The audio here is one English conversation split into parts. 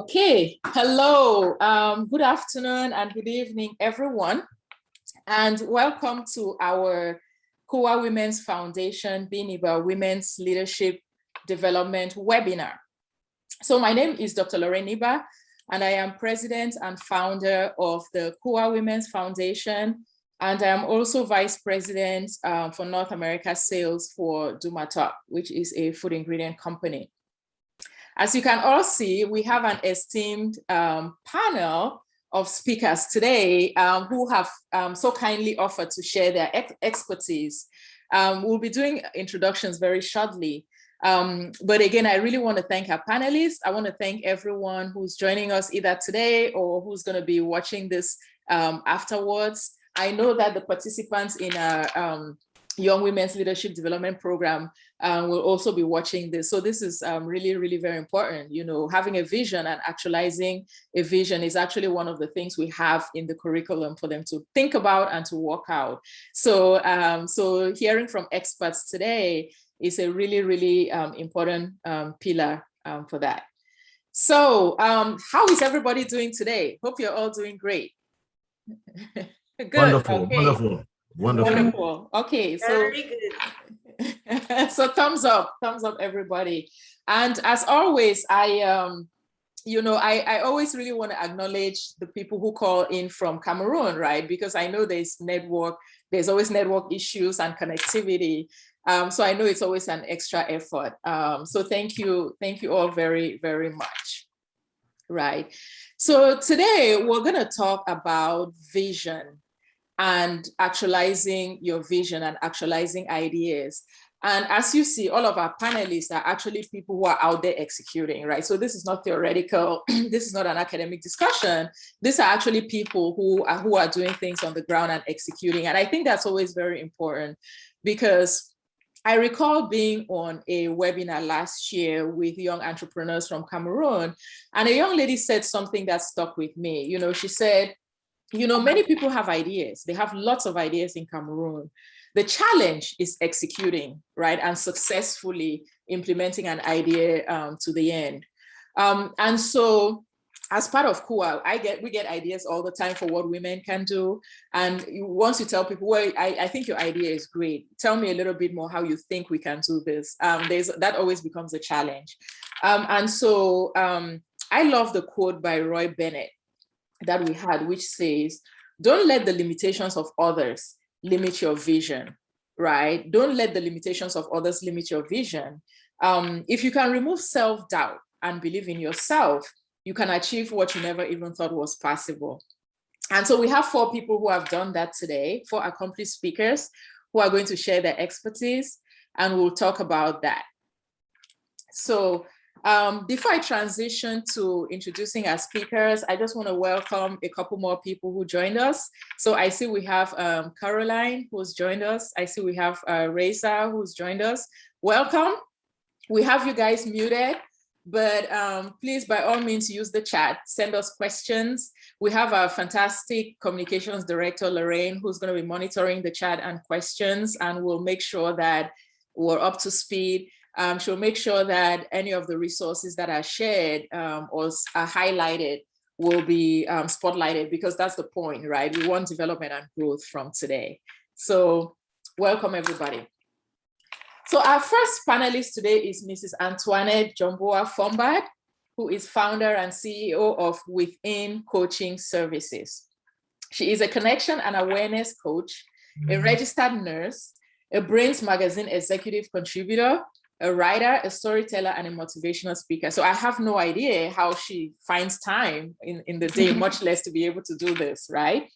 Okay, hello, good afternoon and good evening, everyone, and welcome to our Kuwa Women's Foundation, Bih Niba Women's Leadership Development webinar. So my name is Dr. Niba, and I am president and founder of the Kuwa Women's Foundation, and I am also vice president for North America sales for Dumatop, which is a food ingredient company. As you can all see, we have an esteemed panel of speakers today who have so kindly offered to share their expertise. We'll be doing introductions very shortly. But again, I really want to thank our panelists. I want to thank everyone who's joining us either today or who's going to be watching this afterwards. I know that the participants in our Young Women's Leadership Development Program will also be watching this. So this is really, really very important. You know, having a vision and actualizing a vision is actually one of the things we have in the curriculum for them to think about and to work out. So, so hearing from experts today is a really, really important pillar for that. So how is everybody doing today? Hope you're all doing great. Good. Wonderful, okay. wonderful. Wonderful. Wonderful. Okay, so very good. So thumbs up, everybody. And as always, you know, I always really want to acknowledge the people who call in from Cameroon, right? Because I know there's always network issues and connectivity. So I know it's always an extra effort. So thank you all very, very much. Right. So today we're going to talk about vision and actualizing your vision and actualizing ideas. And as you see, all of our panelists are actually people who are out there executing, right? So this is not theoretical. This is not an academic discussion. These are actually people who are doing things on the ground and executing. And I think that's always very important, because I recall being on a webinar last year with young entrepreneurs from Cameroon, and a young lady said something that stuck with me. You know, she said, you know, many people have ideas. They have lots of ideas in Cameroon. The challenge is executing, right? And successfully implementing an idea to the end. And so as part of Kuwa, we get ideas all the time for what women can do. And once you tell people, well, I think your idea is great. Tell me a little bit more how you think we can do this. That always becomes a challenge. And so I love the quote by Bennett that we had, which says, don't let the limitations of others limit your vision, right? Don't let the limitations of others limit your vision. If you can remove self-doubt and believe in yourself, you can achieve what you never even thought was possible. And so we have 4 people who have done that today, 4 accomplished speakers who are going to share their expertise, and we'll talk about that. So before I transition to introducing our speakers, I just want to welcome a couple more people who joined us. So I see we have Caroline who's joined us. I see we have Reza who's joined us. Welcome. We have you guys muted, but please, by all means, use the chat. Send us questions. We have our fantastic communications director, Lorraine, who's going to be monitoring the chat and questions, and we'll make sure that we're up to speed. She'll make sure that any of the resources that are shared or are highlighted will be spotlighted, because that's the point, right? We want development and growth from today. So welcome, everybody. So our first panelist today is Mrs. Antoinette Njombua-Fombad, who is founder and CEO of Within Coaching Services. She is a connection and awareness coach, a registered nurse, a Brains Magazine executive contributor, a writer, a storyteller, and a motivational speaker. So I have no idea how she finds time in the day, much less to be able to do this, right?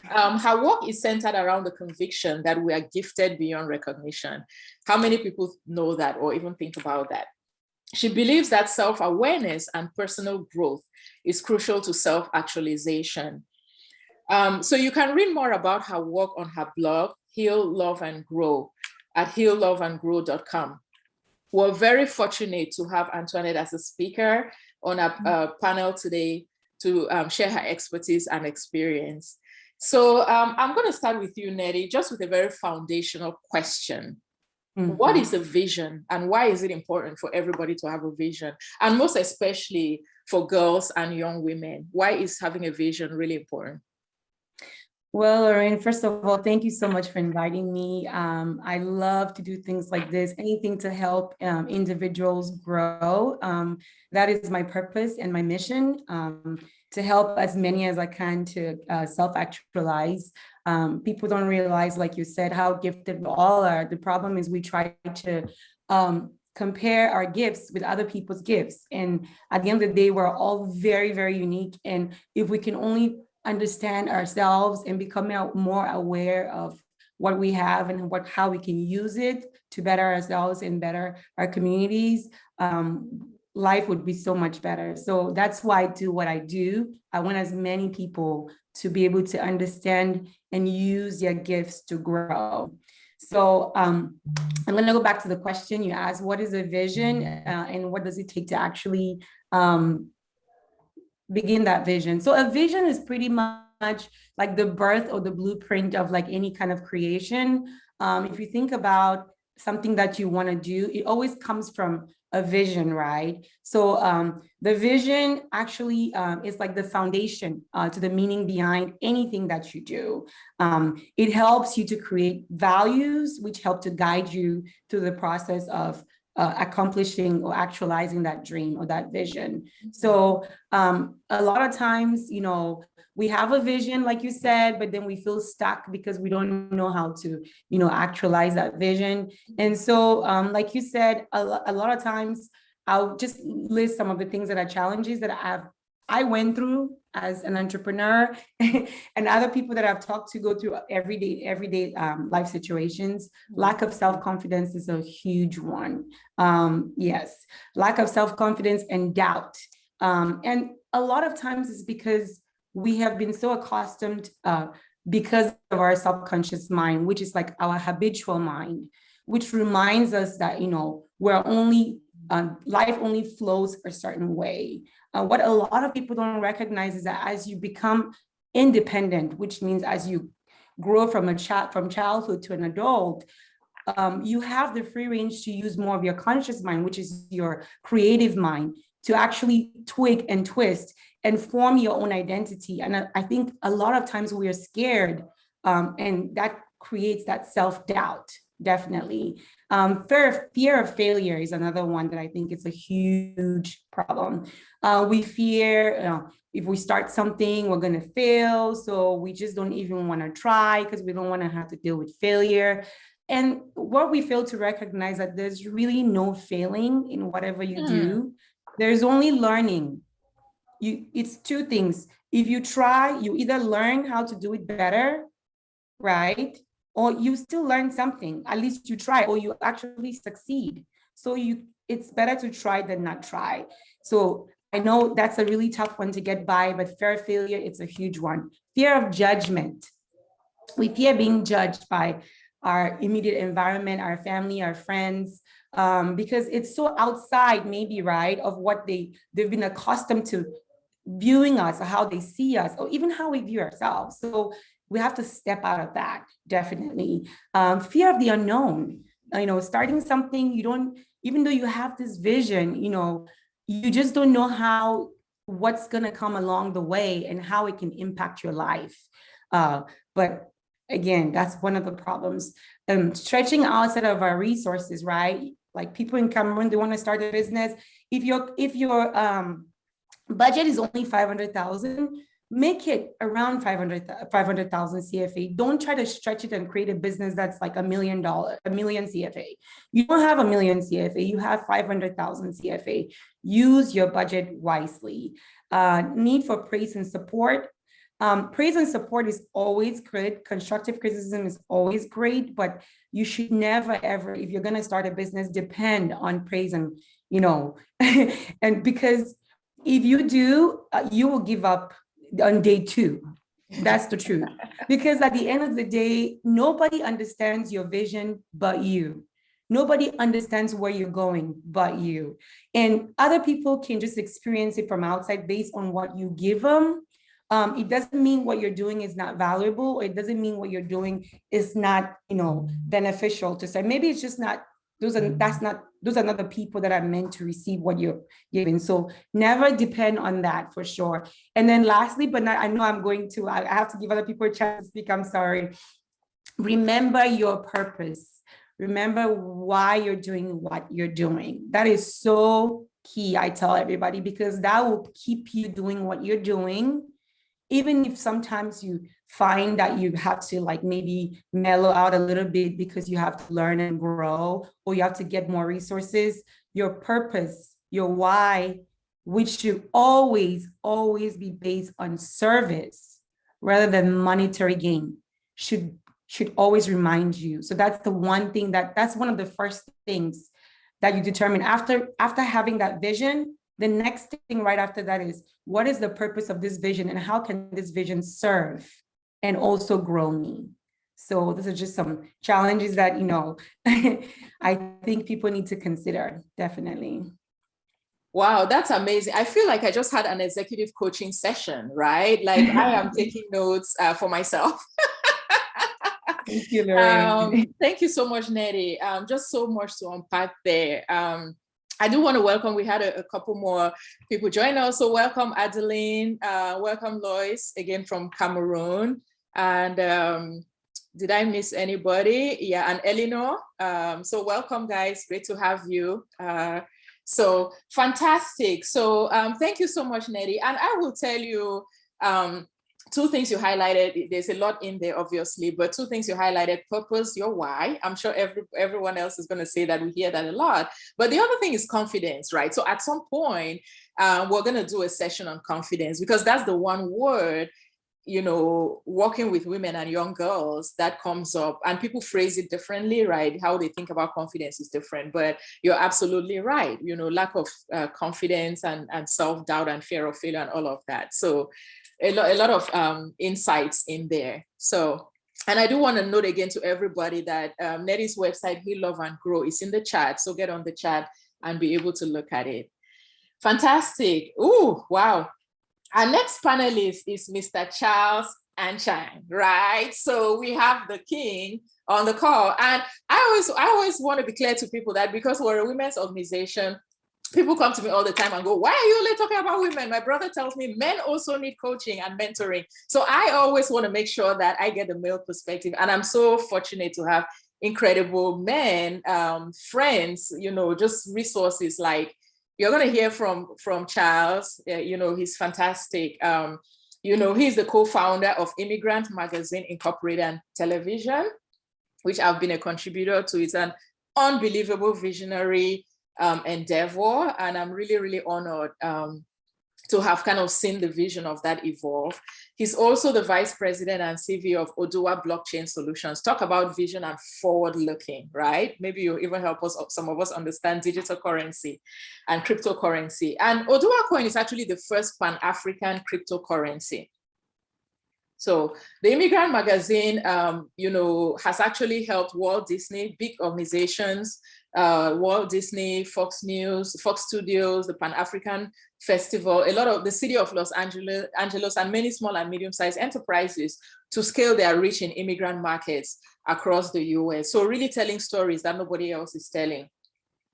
Her work is centered around the conviction that we are gifted beyond recognition. How many people know that or even think about that? She believes that self-awareness and personal growth is crucial to self-actualization. So you can read more about her work on her blog, Heal, Love, and Grow, at healloveandgrow.com. We're very fortunate to have Antoinette as a speaker on our panel today to share her expertise and experience. So I'm going to start with you, Nettie, just with a very foundational question. What is a vision, and why is it important for everybody to have a vision? And most especially, for girls and young women? Why is having a vision really important? Well, Lorraine, first of all, thank you so much for inviting me. I love to do things like this, anything to help individuals grow. That is my purpose and my mission, to help as many as I can to self-actualize. People don't realize, like you said, how gifted we all are. The problem is we try to compare our gifts with other people's gifts. And at the end of the day, we're all very, very unique. And if we can only understand ourselves and become more aware of what we have and how we can use it to better ourselves and better our communities, life would be so much better. So that's why I do what I do. I want as many people to be able to understand and use their gifts to grow. So I'm going to go back to the question you asked: what is a vision, and what does it take to actually begin that vision? So a vision is pretty much like the birth or the blueprint of like any kind of creation. If you think about something that you want to do, it always comes from a vision, right? So the vision actually is like the foundation to the meaning behind anything that you do. It helps you to create values, which help to guide you through the process of accomplishing or actualizing that dream or that vision. So a lot of times, you know, we have a vision, like you said, but then we feel stuck because we don't know how to, you know, actualize that vision. And so, like you said, a lot of times I'll just list some of the things that are challenges that I went through as an entrepreneur and other people that I've talked to go through everyday life situations. Lack of self-confidence is a huge one. Yes, lack of self-confidence and doubt. And a lot of times it's because we have been so accustomed because of our subconscious mind, which is like our habitual mind, which reminds us that, you know, we're only, life only flows a certain way. What a lot of people don't recognize is that as you become independent, which means as you grow from childhood to an adult, you have the free range to use more of your conscious mind, which is your creative mind, to actually twig and twist and form your own identity. And I think a lot of times we are scared, and that creates that self-doubt, definitely. Fear of failure is another one that I think is a huge problem. We fear, if we start something, we're going to fail. So we just don't even want to try because we don't want to have to deal with failure. And what we fail to recognize that there's really no failing in whatever you do. There's only learning. It's two things. If you try, you either learn how to do it better, right? Or you still learn something, at least you try, or you actually succeed. So it's better to try than not try. So I know that's a really tough one to get by, but fear of failure, it's a huge one. Fear of judgment. We fear being judged by our immediate environment, our family, our friends, because it's so outside maybe, right, of what they've been accustomed to viewing us, or how they see us, or even how we view ourselves. So we have to step out of that, definitely. Fear of the unknown, you know, starting something, you don't, even though you have this vision, you know, you just don't know what's gonna come along the way and how it can impact your life. But again, that's one of the problems. Stretching outside of our resources, right? Like people in Cameroon, they want to start a business. If your budget is only 500,000, make it around 500,000 CFA. Don't try to stretch it and create a business that's like $1 million CFA. You don't have $1 million CFA, you have 500,000 CFA. Use your budget wisely. Need for praise and support. Praise and support is always great. Constructive criticism is always great, but you should never, ever, if you're going to start a business, depend on praise and, you know, and because if you do, you will give up on day 2. That's the truth. Because at the end of the day, nobody understands your vision but you. Nobody understands where you're going but you. And other people can just experience it from outside based on what you give them. It doesn't mean what you're doing is not valuable. Or it doesn't mean what you're doing is not, you know, beneficial to say. Maybe it's just not, that's not those are not the people that are meant to receive what you're giving. So never depend on that for sure. And then lastly, but not, I know I have to give other people a chance to speak, I'm sorry. Remember your purpose. Remember why you're doing what you're doing. That is so key, I tell everybody, because that will keep you doing what you're doing. Even if sometimes you find that you have to like maybe mellow out a little bit because you have to learn and grow, or you have to get more resources, your purpose, your why, which should always be based on service rather than monetary gain, should always remind you. So that's the one thing that's one of the first things that you determine after having that vision. The next thing right after that is, what is the purpose of this vision and how can this vision serve and also grow me? So those are just some challenges that, you know, I think people need to consider, definitely. Wow, that's amazing. I feel like I just had an executive coaching session, right? Like I am taking notes for myself. Thank you, Lorraine. Thank you so much, Nettie. Just so much to unpack there. I do want to welcome, we had a couple more people join us. So welcome Adeline, welcome Lois, again from Cameroon. And did I miss anybody? Yeah, and Eleanor. So welcome guys, great to have you. So fantastic. So thank you so much, Nettie. And I will tell you, two things you highlighted. There's a lot in there, obviously, but two things you highlighted: purpose, your why. I'm sure everyone else is going to say that. We hear that a lot. But the other thing is confidence, right? So at some point, we're going to do a session on confidence, because that's the one word, you know, working with women and young girls, that comes up, and people phrase it differently, right? How they think about confidence is different, but you're absolutely right. You know, lack of confidence and self-doubt and fear of failure and all of that. So a lot of insights in there. So, and I do want to note again to everybody that Nettie's website, Heal, Love, and Grow, is in the chat. So get on the chat and be able to look at it. Fantastic. Oh, wow. Our next panelist is Mr. Charles Anchang, right? So we have the king on the call. And I always want to be clear to people that because we're a women's organization, people come to me all the time and go, why are you only talking about women? My brother tells me men also need coaching and mentoring. So I always want to make sure that I get the male perspective. And I'm so fortunate to have incredible men, friends, you know, just resources. Like you're going to hear from Charles, you know, he's fantastic. You know, he's the co-founder of Immigrant Magazine Incorporated and Television, which I've been a contributor to. It's an unbelievable visionary endeavor, and I'm really honored to have kind of seen the vision of that evolve. He's also the vice president and CV of Oduwa Blockchain Solutions. Talk about vision and forward looking, right? Maybe you'll even help us, some of us, understand digital currency and cryptocurrency. And Oduwa Coin is actually the first Pan-African cryptocurrency. So the Immigrant Magazine, you know, has actually helped Walt Disney, big organizations, Walt Disney, Fox News, Fox Studios, the Pan-African Festival, a lot of the city of Los Angeles, and many small and medium-sized enterprises to scale their reach in immigrant markets across the US. So really telling stories that nobody else is telling.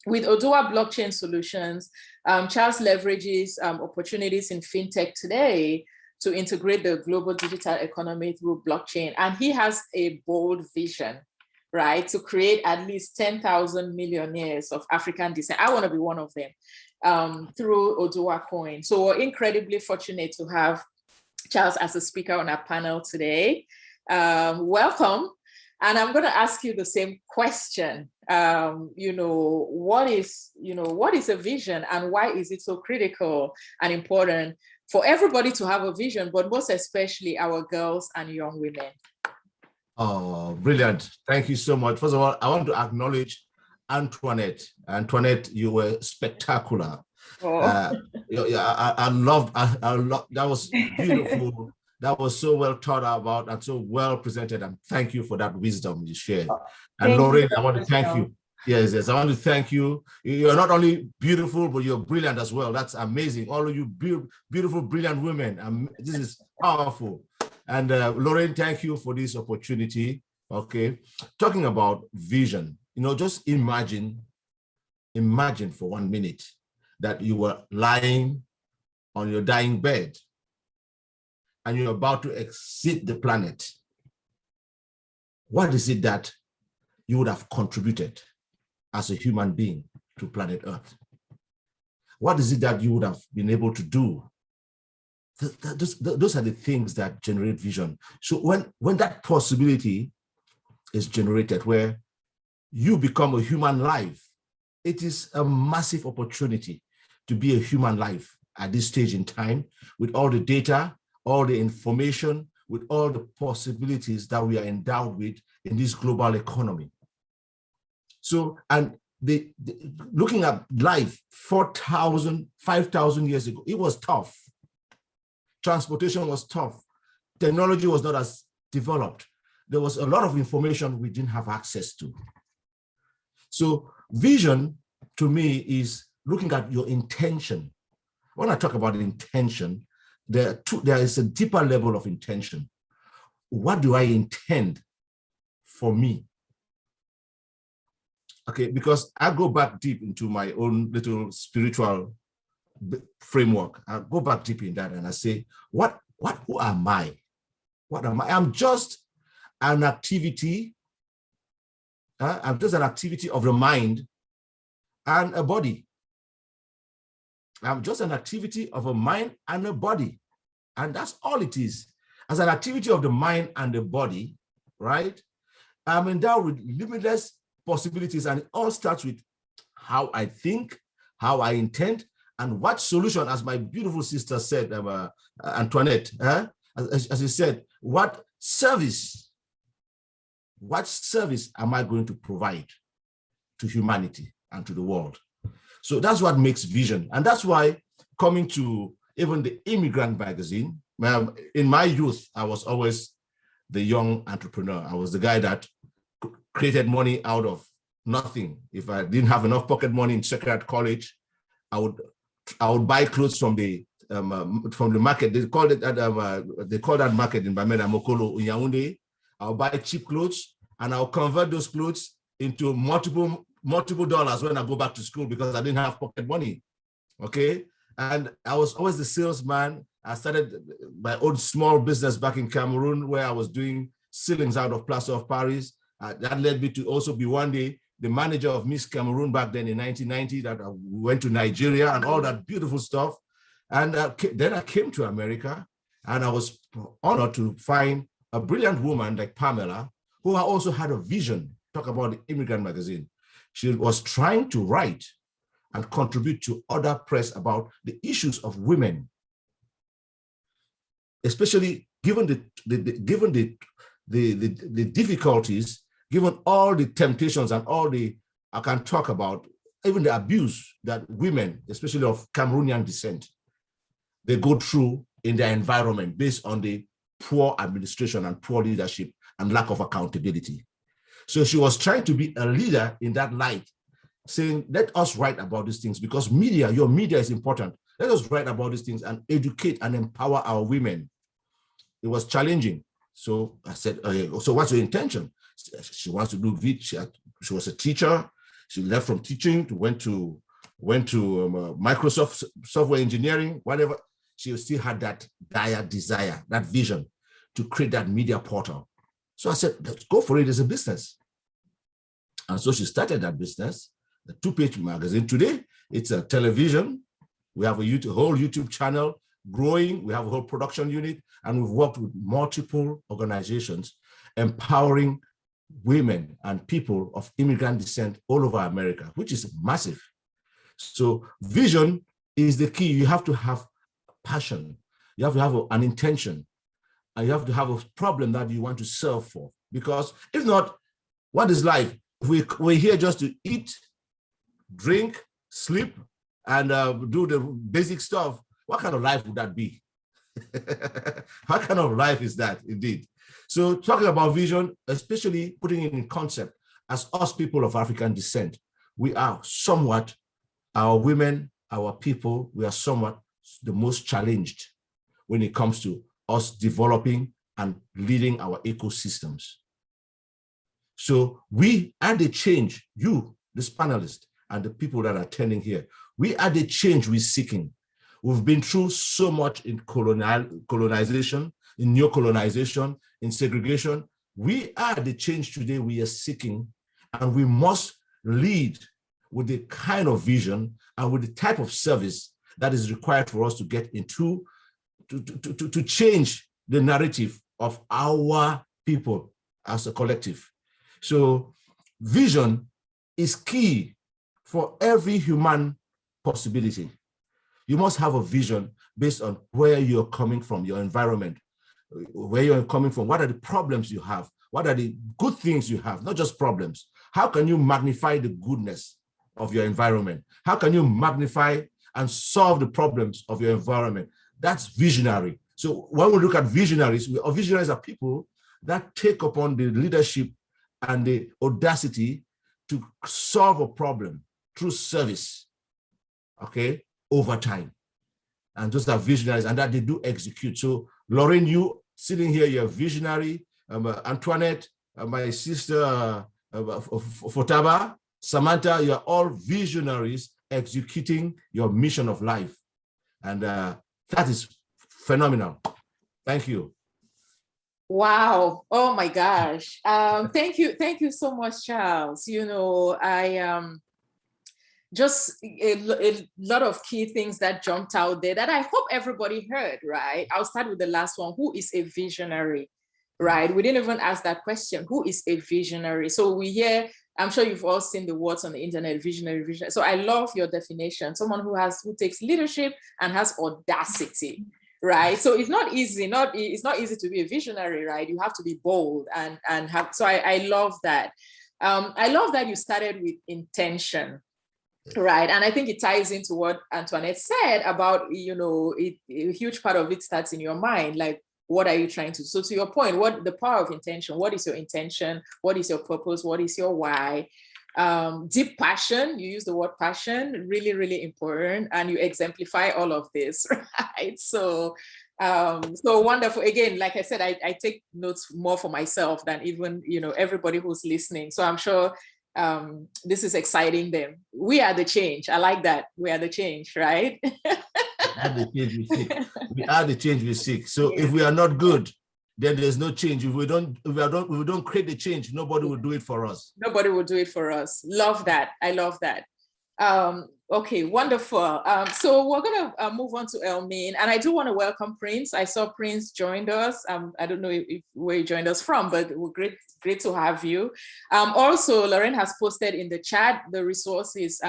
With Oduwa Blockchain Solutions, Charles leverages opportunities in fintech today to integrate the global digital economy through blockchain. And he has a bold vision, right, to create at least 10,000 millionaires of African descent. I want to be one of them through Oduwa Coin. So we're incredibly fortunate to have Charles as a speaker on our panel today. Welcome. And I'm going to ask you the same question. You know, what is a vision, and why is it so critical and important for everybody to have a vision, but most especially our girls and young women? Oh, brilliant. Thank you so much. First of all, I want to acknowledge Antoinette. Antoinette, you were spectacular. Oh. I loved, that was beautiful. That was so well thought about and so well presented. And thank you for that wisdom you shared. And Lorraine, I want to thank you. Yes, I want to thank you. You're not only beautiful, but you're brilliant as well. That's amazing. All of you beautiful, brilliant women. This is powerful. And Lorraine, thank you for this opportunity. Okay, talking about vision, you know, just imagine imagine for 1 minute that you were lying on your dying bed and you're about to exit the planet. What is it that you would have contributed as a human being to planet Earth? What is it that you would have been able to do? Those are the things that generate vision. So when that possibility is generated, where you become a human life, it is a massive opportunity to be a human life at this stage in time, with all the data, all the information, with all the possibilities that we are endowed with in this global economy. So, and looking at life 4,000, 5,000 years ago, it was tough. Transportation was tough. Technology was not as developed. There was a lot of information we didn't have access to. So vision, to me, is looking at your intention. When I talk about intention, there is a deeper level of intention. What do I intend for me? Okay, because I go back deep into my own little spiritual framework. I go back deep in that and I say, who am I? What am I? I'm just an activity. I'm just an activity of the mind and a body. I'm just an activity of a mind and a body. And that's all it is. As an activity of the mind and the body, right? I'm endowed with limitless possibilities, and it all starts with how I think, how I intend, and what solution, as my beautiful sister said, Antoinette, as you said, what service am I going to provide to humanity and to the world? So that's what makes vision. And that's why coming to even the Immigrant magazine, in my youth, I was always the young entrepreneur. I was the guy that created money out of nothing. If I didn't have enough pocket money in Secretariat College, I would buy clothes from the market. They call that market in Bamena Mokolo in Yaoundé. I'll buy cheap clothes and I'll convert those clothes into multiple dollars when I go back to school because I didn't have pocket money. Okay, and I was always the salesman. I started my own small business back in Cameroon where I was doing ceilings out of Plaza of Paris. That led me to also be one day the manager of Miss Cameroon back then in 1990, that I went to Nigeria and all that beautiful stuff. And then I came to America and I was honored to find a brilliant woman like Pamela, who also had a vision. Talk about the Immigrant magazine. She was trying to write and contribute to other press about the issues of women, especially given the difficulties, given all the temptations and all the, I can talk about even the abuse that women, especially of Cameroonian descent, they go through in their environment based on the poor administration and poor leadership and lack of accountability. So she was trying to be a leader in that light, saying, let us write about these things because media, your media is important. Let us write about these things and educate and empower our women. It was challenging. So I said, so what's your intention? She wants to do video. She was a teacher. She left from teaching to went to Microsoft software engineering, whatever. She still had that dire desire, that vision to create that media portal. So I said, let's go for it as a business. And so she started that business, the 2-page magazine. Today, it's a television. We have a whole YouTube channel growing. We have a whole production unit, and we've worked with multiple organizations empowering women and people of immigrant descent all over America, which is massive. So vision is the key. You have to have passion. You have to have an intention, and you have to have a problem that you want to solve for. Because if not, what is life? We're here just to eat, drink, sleep, and do the basic stuff. What kind of life would that be? What kind of life is that, indeed? So talking about vision, especially putting it in concept, as us people of African descent, we are somewhat, our women, our people, we are somewhat the most challenged when it comes to us developing and leading our ecosystems. So we and the change, you, this panelist, and the people that are attending here. We are the change we're seeking. We've been through so much in colonization, in neo-colonization, in segregation. We are the change today we are seeking, and we must lead with the kind of vision and with the type of service that is required for us to get into, to change the narrative of our people as a collective. So vision is key for every human possibility. You must have a vision based on where you're coming from, your environment, where you're coming from, what are the problems you have, what are the good things you have, not just problems. How can you magnify the goodness of your environment? How can you magnify and solve the problems of your environment? That's visionary. So when we look at visionaries, visionaries are people that take upon the leadership and the audacity to solve a problem through service, okay, over time. And those are visionaries, and that they do execute. So Lauren, you sitting here, you're a visionary. Antoinette, my sister Fotabe, Samantha, you're all visionaries executing your mission of life. And that is phenomenal. Thank you. Wow. Oh my gosh. Thank you so much, Charles. You know, I just a lot of key things that jumped out there that I hope everybody heard, right? I'll start with the last one. Who is a visionary, right? We didn't even ask that question. Who is a visionary? So we hear, I'm sure you've all seen the words on the internet, visionary, visionary. So I love your definition. Someone who takes leadership and has audacity, right? So it's not easy, it's not easy to be a visionary, right? You have to be bold and have, so I love that. I love that you started with intention. Right. And I think it ties into what Antoinette said about, you know, a huge part of it starts in your mind. Like, what are you trying to do? So to your point, what the power of intention, what is your intention? What is your purpose? What is your why? Deep passion, you use the word passion, really, really important. And you exemplify all of this, right? So wonderful. Again, like I said, I take notes more for myself than even, you know, everybody who's listening. So I'm sure this is exciting them. We are the change. I like that. We are the change, right? We are the change we seek. We are the change we seek. So if we are not good, then there's no change. If we don't create the change, nobody will do it for us. Nobody will do it for us. Love that. I love that. Okay, wonderful. So we're gonna move on to Elmine, and I do want to welcome Prince. I saw Prince joined us. I don't know where you joined us from, but we're great to have you. Also, Lauren has posted in the chat the resources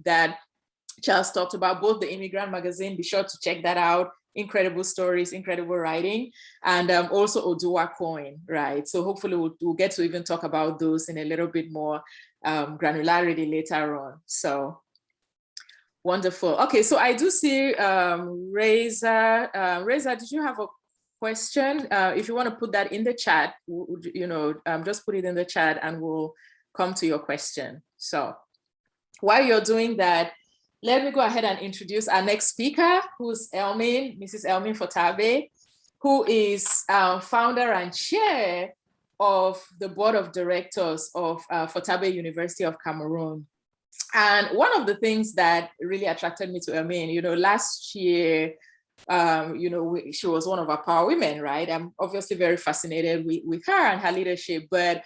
that Charles talked about, both the Immigrant Magazine. Be sure to check that out. Incredible stories, incredible writing, and also Oduwa coin, right? So hopefully we'll get to even talk about those in a little bit more granularity later on. So wonderful. Okay, so I do see Reza. Reza, did you have a question? If you want to put that in the chat, you know, just put it in the chat and we'll come to your question. So while you're doing that, let me go ahead and introduce our next speaker, who's Elmine, Mrs. Elmine Fotabe, who is founder and chair of the board of directors of Fotabe University of Cameroon. And one of the things that really attracted me to Elmine, you know, last year, you know, she was one of our power women, right? I'm obviously very fascinated with her and her leadership, but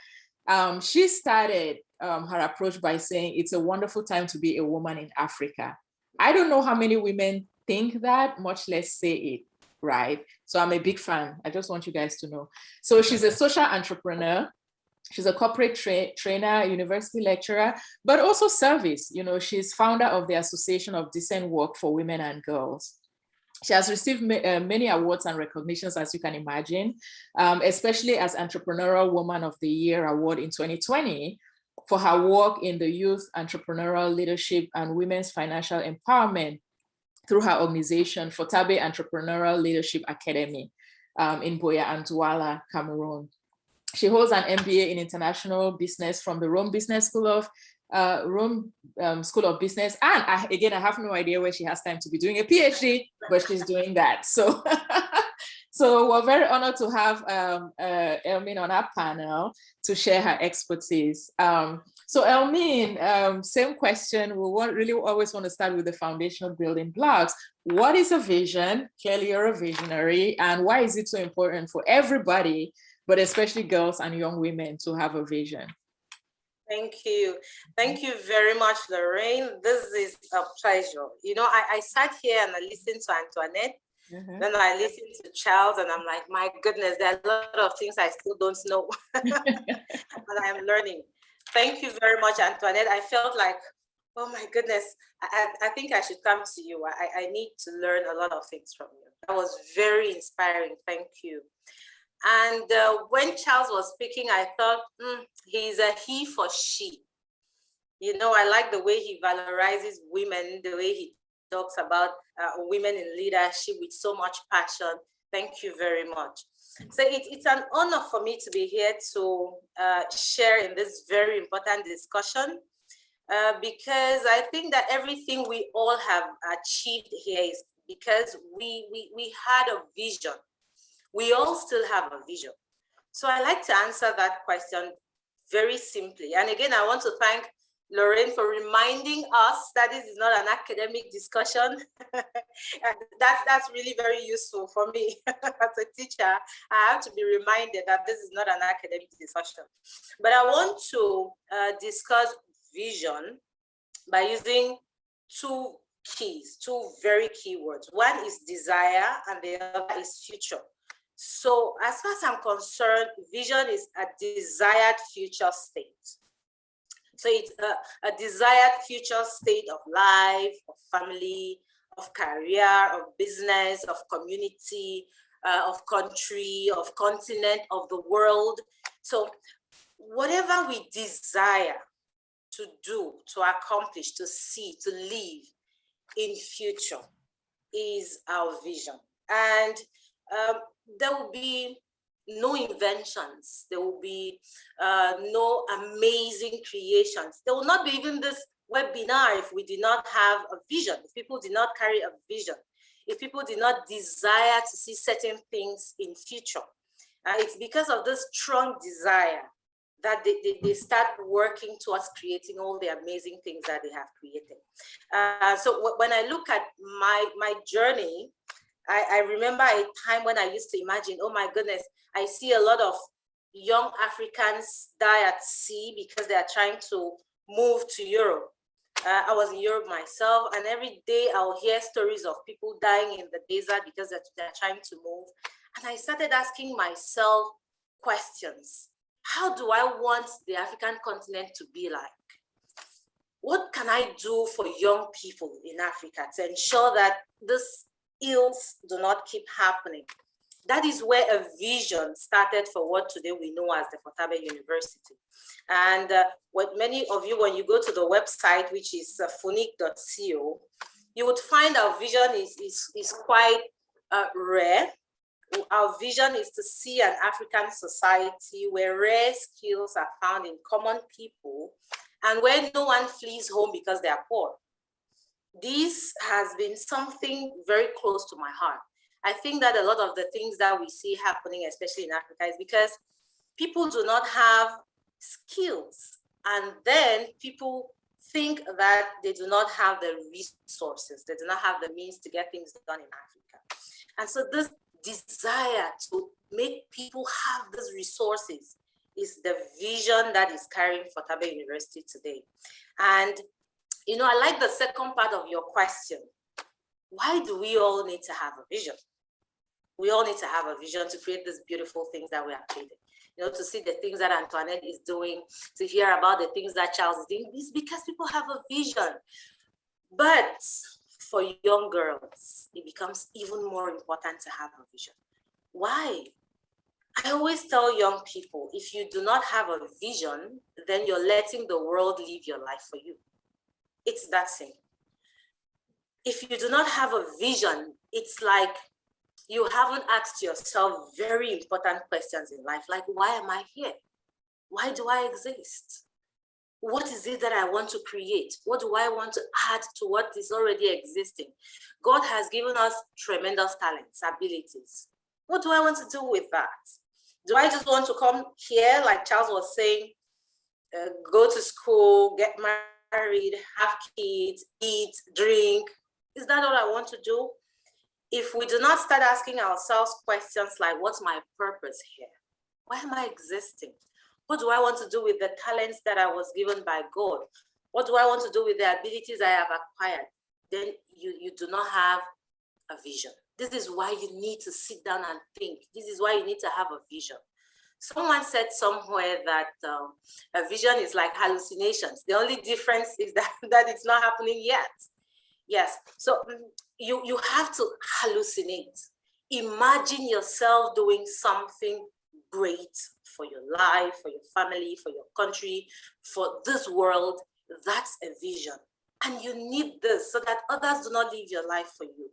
she started her approach by saying it's a wonderful time to be a woman in Africa. I don't know how many women think that, much less say it, right? So I'm a big fan. I just want you guys to know. So she's a social entrepreneur. She's a corporate trainer, university lecturer, but also service. You know, she's founder of the Association of Decent Work for Women and Girls. She has received many awards and recognitions, as you can imagine, especially as Entrepreneurial Woman of the Year award in 2020 for her work in the youth entrepreneurial leadership and women's financial empowerment through her organization, Fotabe Entrepreneurial Leadership Academy in Buea and Douala, Cameroon. She holds an MBA in international business from the Rome School of Business. And again, I have no idea where she has time to be doing a PhD, but she's doing that. So, so we're very honored to have Elmine on our panel to share her expertise. So Elmine, same question. Really always want to start with the foundational building blocks. What is a vision? Clearly you're a visionary. And why is it so important for everybody, but especially girls and young women, to have a vision? Thank you. Thank you very much, Lorraine. This is a pleasure. You know, I sat here and I listened to Antoinette. Then I listened to Charles and I'm like, my goodness, there are a lot of things I still don't know. And I'm learning. Thank you very much, Antoinette. I felt like, oh my goodness, I think I should come to you. I need to learn a lot of things from you. That was very inspiring. Thank you. And when Charles was speaking, I thought, he's a he for she. You know, I like the way he valorizes women, the way he talks about women in leadership with so much passion. Thank you very much. So it's an honor for me to be here to share in this very important discussion because I think that everything we all have achieved here is because we had a vision. We all still have a vision. So I like to answer that question very simply. And again, I want to thank Lorraine for reminding us that this is not an academic discussion. That's really very useful for me as a teacher. I have to be reminded that this is not an academic discussion. But I want to discuss vision by using two very key words. One is desire and the other is future. So as far as I'm concerned, vision is a desired future state. So it's a desired future state of life, of family, of career, of business, of community, of country, of continent, of the world. So whatever we desire to do, to accomplish, to see, to live in future is our vision. And there will be no inventions. There will be no amazing creations. There will not be even this webinar if we did not have a vision, if people did not carry a vision, if people did not desire to see certain things in future. It's because of this strong desire that they start working towards creating all the amazing things that they have created. So when I look at my journey, I remember a time when I used to imagine, oh my goodness, I see a lot of young Africans die at sea because they are trying to move to Europe. I was in Europe myself, and every day I'll hear stories of people dying in the desert because they're trying to move. And I started asking myself questions. How do I want the African continent to be like? What can I do for young people in Africa to ensure that this ills do not keep happening? That is where a vision started for what today we know as the Fotabe University. And what many of you, when you go to the website, which is FUNIC.co, you would find our vision is quite rare. Our vision is to see an African society where rare skills are found in common people and where no one flees home because they are poor. This has been something very close to my heart. I think that a lot of the things that we see happening, especially in Africa, is because people do not have skills. And then people think that they do not have the resources. They do not have the means to get things done in Africa. And so this desire to make people have these resources is the vision that is carrying Fotabe University today. And you know, I like the second part of your question. Why do we all need to have a vision? We all need to have a vision to create these beautiful things that we are creating. You know, to see the things that Antoinette is doing, to hear about the things that Charles is doing, is because people have a vision. But for young girls, it becomes even more important to have a vision. Why? I always tell young people, if you do not have a vision, then you're letting the world live your life for you. It's that simple. If you do not have a vision, it's like you haven't asked yourself very important questions in life, like, why am I here? Why do I exist? What is it that I want to create? What do I want to add to what is already existing? God has given us tremendous talents, abilities. What do I want to do with that? Do I just want to come here, like Charles was saying, go to school, get married, have kids, eat, drink. Is that all I want to do? If we do not start asking ourselves questions like, what's my purpose here? Why am I existing? What do I want to do with the talents that I was given by God? What do I want to do with the abilities I have acquired? Then you do not have a vision. This is why you need to sit down and think. This is why you need to have a vision. Someone said somewhere that a vision is like hallucinations. The only difference is that it's not happening yet. Yes, so you have to hallucinate. Imagine yourself doing something great for your life, for your family, for your country, for this world. That's a vision. And you need this so that others do not live your life for you.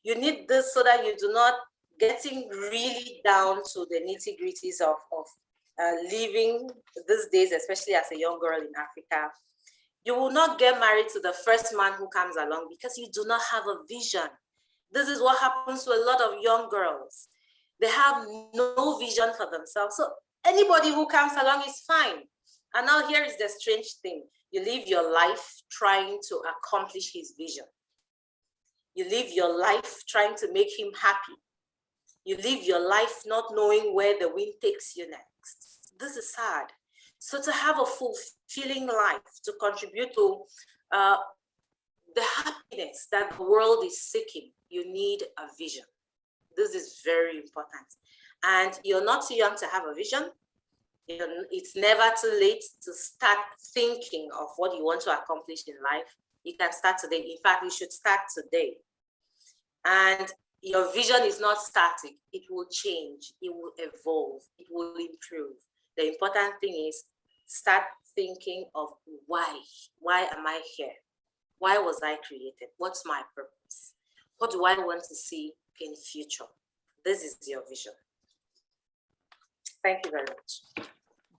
You need this so that you do not getting really down to the nitty-gritties of living these days, especially as a young girl in Africa. You will not get married to the first man who comes along because you do not have a vision. This is what happens to a lot of young girls. They have no vision for themselves. So anybody who comes along is fine. And now here is the strange thing. You live your life trying to accomplish his vision. You live your life trying to make him happy. You live your life not knowing where the wind takes you next. This is sad. So to have a fulfilling life, to contribute to the happiness that the world is seeking, you need a vision. This is very important. And you're not too young to have a vision. It's never too late to start thinking of what you want to accomplish in life. You can start today. In fact, you should start today. And your vision is not static. It will change. It will evolve. It will improve. The important thing is start thinking of why. Why am I here? Why was I created? What's my purpose? What do I want to see in the future? This is your vision. Thank you very much.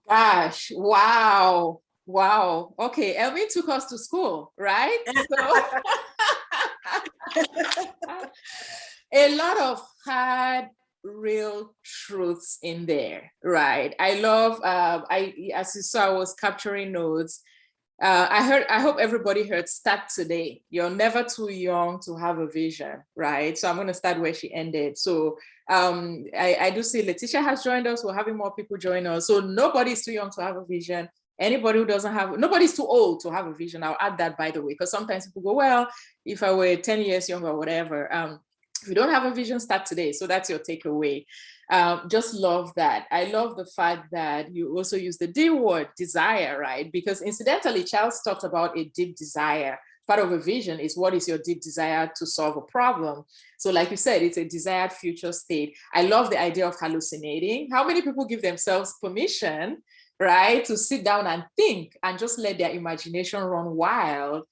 Gosh, wow. Wow. Okay, Elmine took us to school, right? So a lot of hard, real truths in there, right? I love, as you saw, I was capturing notes. I hope everybody heard start today. You're never too young to have a vision, right? So I'm going to start where she ended. So I do see Letitia has joined us. We're having more people join us. So nobody's too young to have a vision. Anybody who doesn't have, nobody's too old to have a vision. I'll add that, by the way, because sometimes people go, well, if I were 10 years younger or whatever, if you don't have a vision, start today. So that's your takeaway. Just love that. I love the fact that you also use the D word, desire, right? Because incidentally, Charles talked about a deep desire. Part of a vision is what is your deep desire to solve a problem. So like you said, it's a desired future state. I love the idea of hallucinating. How many people give themselves permission, right, to sit down and think and just let their imagination run wild?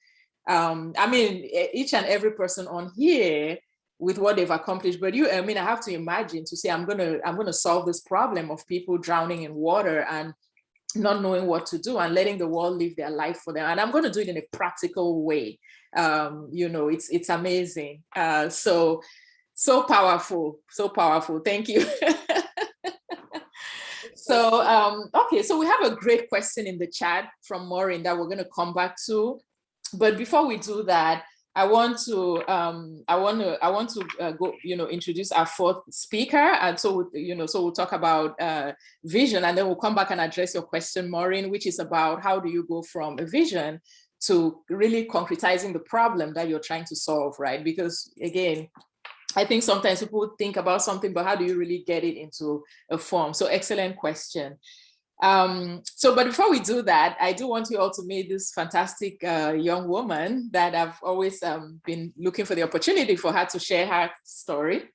I mean, each and every person on here with what they've accomplished, but you, I mean, I have to imagine to say, I'm gonna solve this problem of people drowning in water and not knowing what to do and letting the world live their life for them. And I'm going to do it in a practical way. You know, it's amazing. So powerful, so powerful. Thank you. So, okay, so we have a great question in the chat from Maureen that we're going to come back to. But before we do that, I want to go, you know, introduce our fourth speaker, and so we'll talk about vision, and then we'll come back and address your question, Maureen, which is about how do you go from a vision to really concretizing the problem that you're trying to solve, right? Because again, I think sometimes people think about something, but how do you really get it into a form? So excellent question. But before we do that, I do want you all to meet this fantastic young woman that I've always been looking for the opportunity for her to share her story,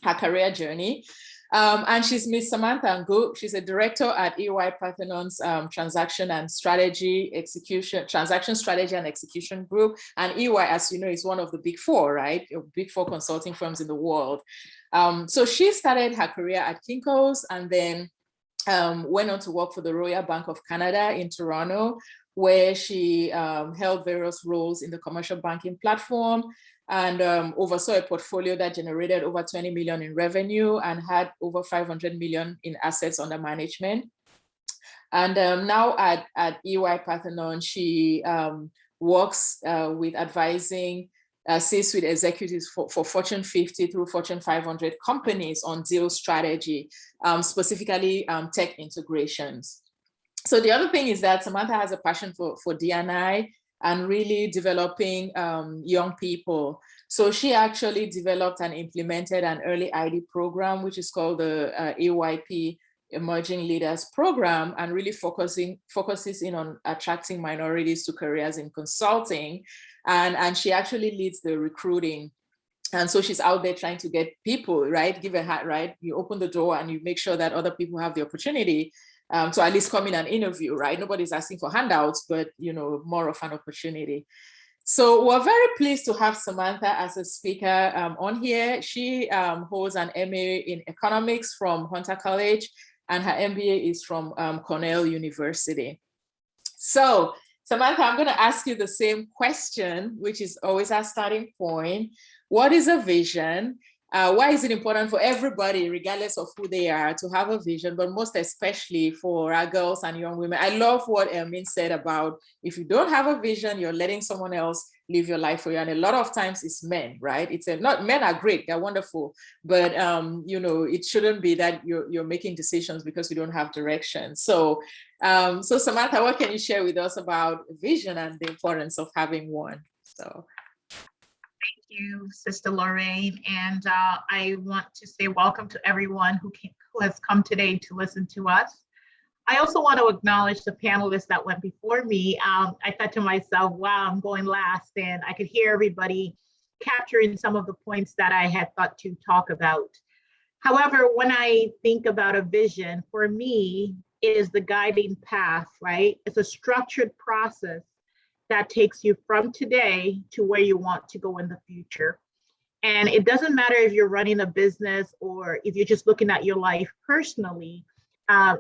her career journey. And she's Miss Samantha. She's a director at EY Parthenon's transaction strategy and execution group. And EY, as you know, is one of the big four, right? Big four consulting firms in the world. So she started her career at Kinko's and then went on to work for the Royal Bank of Canada in Toronto, where she held various roles in the commercial banking platform and oversaw a portfolio that generated over 20 million in revenue and had over 500 million in assets under management. And now at EY Parthenon, she works with advising C-suite executives for Fortune 50 through Fortune 500 companies on deal strategy, specifically tech integrations. So the other thing is that Samantha has a passion for D&I and really developing young people. So she actually developed and implemented an early ID program, which is called the AYP Emerging Leaders Program, and really focuses in on attracting minorities to careers in consulting. And she actually leads the recruiting. And so she's out there trying to get people, right? Give a hat, right? You open the door and you make sure that other people have the opportunity to at least come in and interview, right? Nobody's asking for handouts, but more of an opportunity. So we're very pleased to have Samantha as a speaker on here. She holds an MA in economics from Hunter College, and her MBA is from Cornell University. So Samantha, I'm going to ask you the same question, which is always our starting point. What is a vision? Why is it important for everybody, regardless of who they are, to have a vision, but most especially for our girls and young women? I love what Elmine said about if you don't have a vision, you're letting someone else live your life for you. And a lot of times it's men, right? Men are great, they're wonderful, but it shouldn't be that you're making decisions because you don't have direction. So Samantha, what can you share with us about vision and the importance of having one? So. Thank you, Sister Lorraine. And I want to say welcome to everyone who has come today to listen to us. I also want to acknowledge the panelists that went before me. I thought to myself, wow, I'm going last, and I could hear everybody capturing some of the points that I had thought to talk about. However, when I think about a vision, for me, it is the guiding path, right? It's a structured process that takes you from today to where you want to go in the future. And it doesn't matter if you're running a business or if you're just looking at your life personally,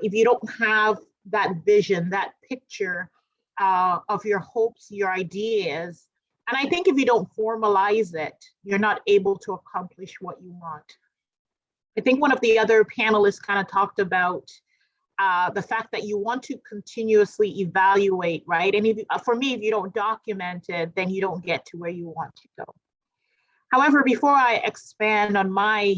if you don't have that vision, that picture of your hopes, your ideas, and I think if you don't formalize it, you're not able to accomplish what you want. I think one of the other panelists kind of talked about the fact that you want to continuously evaluate, right? And for me, if you don't document it, then you don't get to where you want to go. However, before I expand on my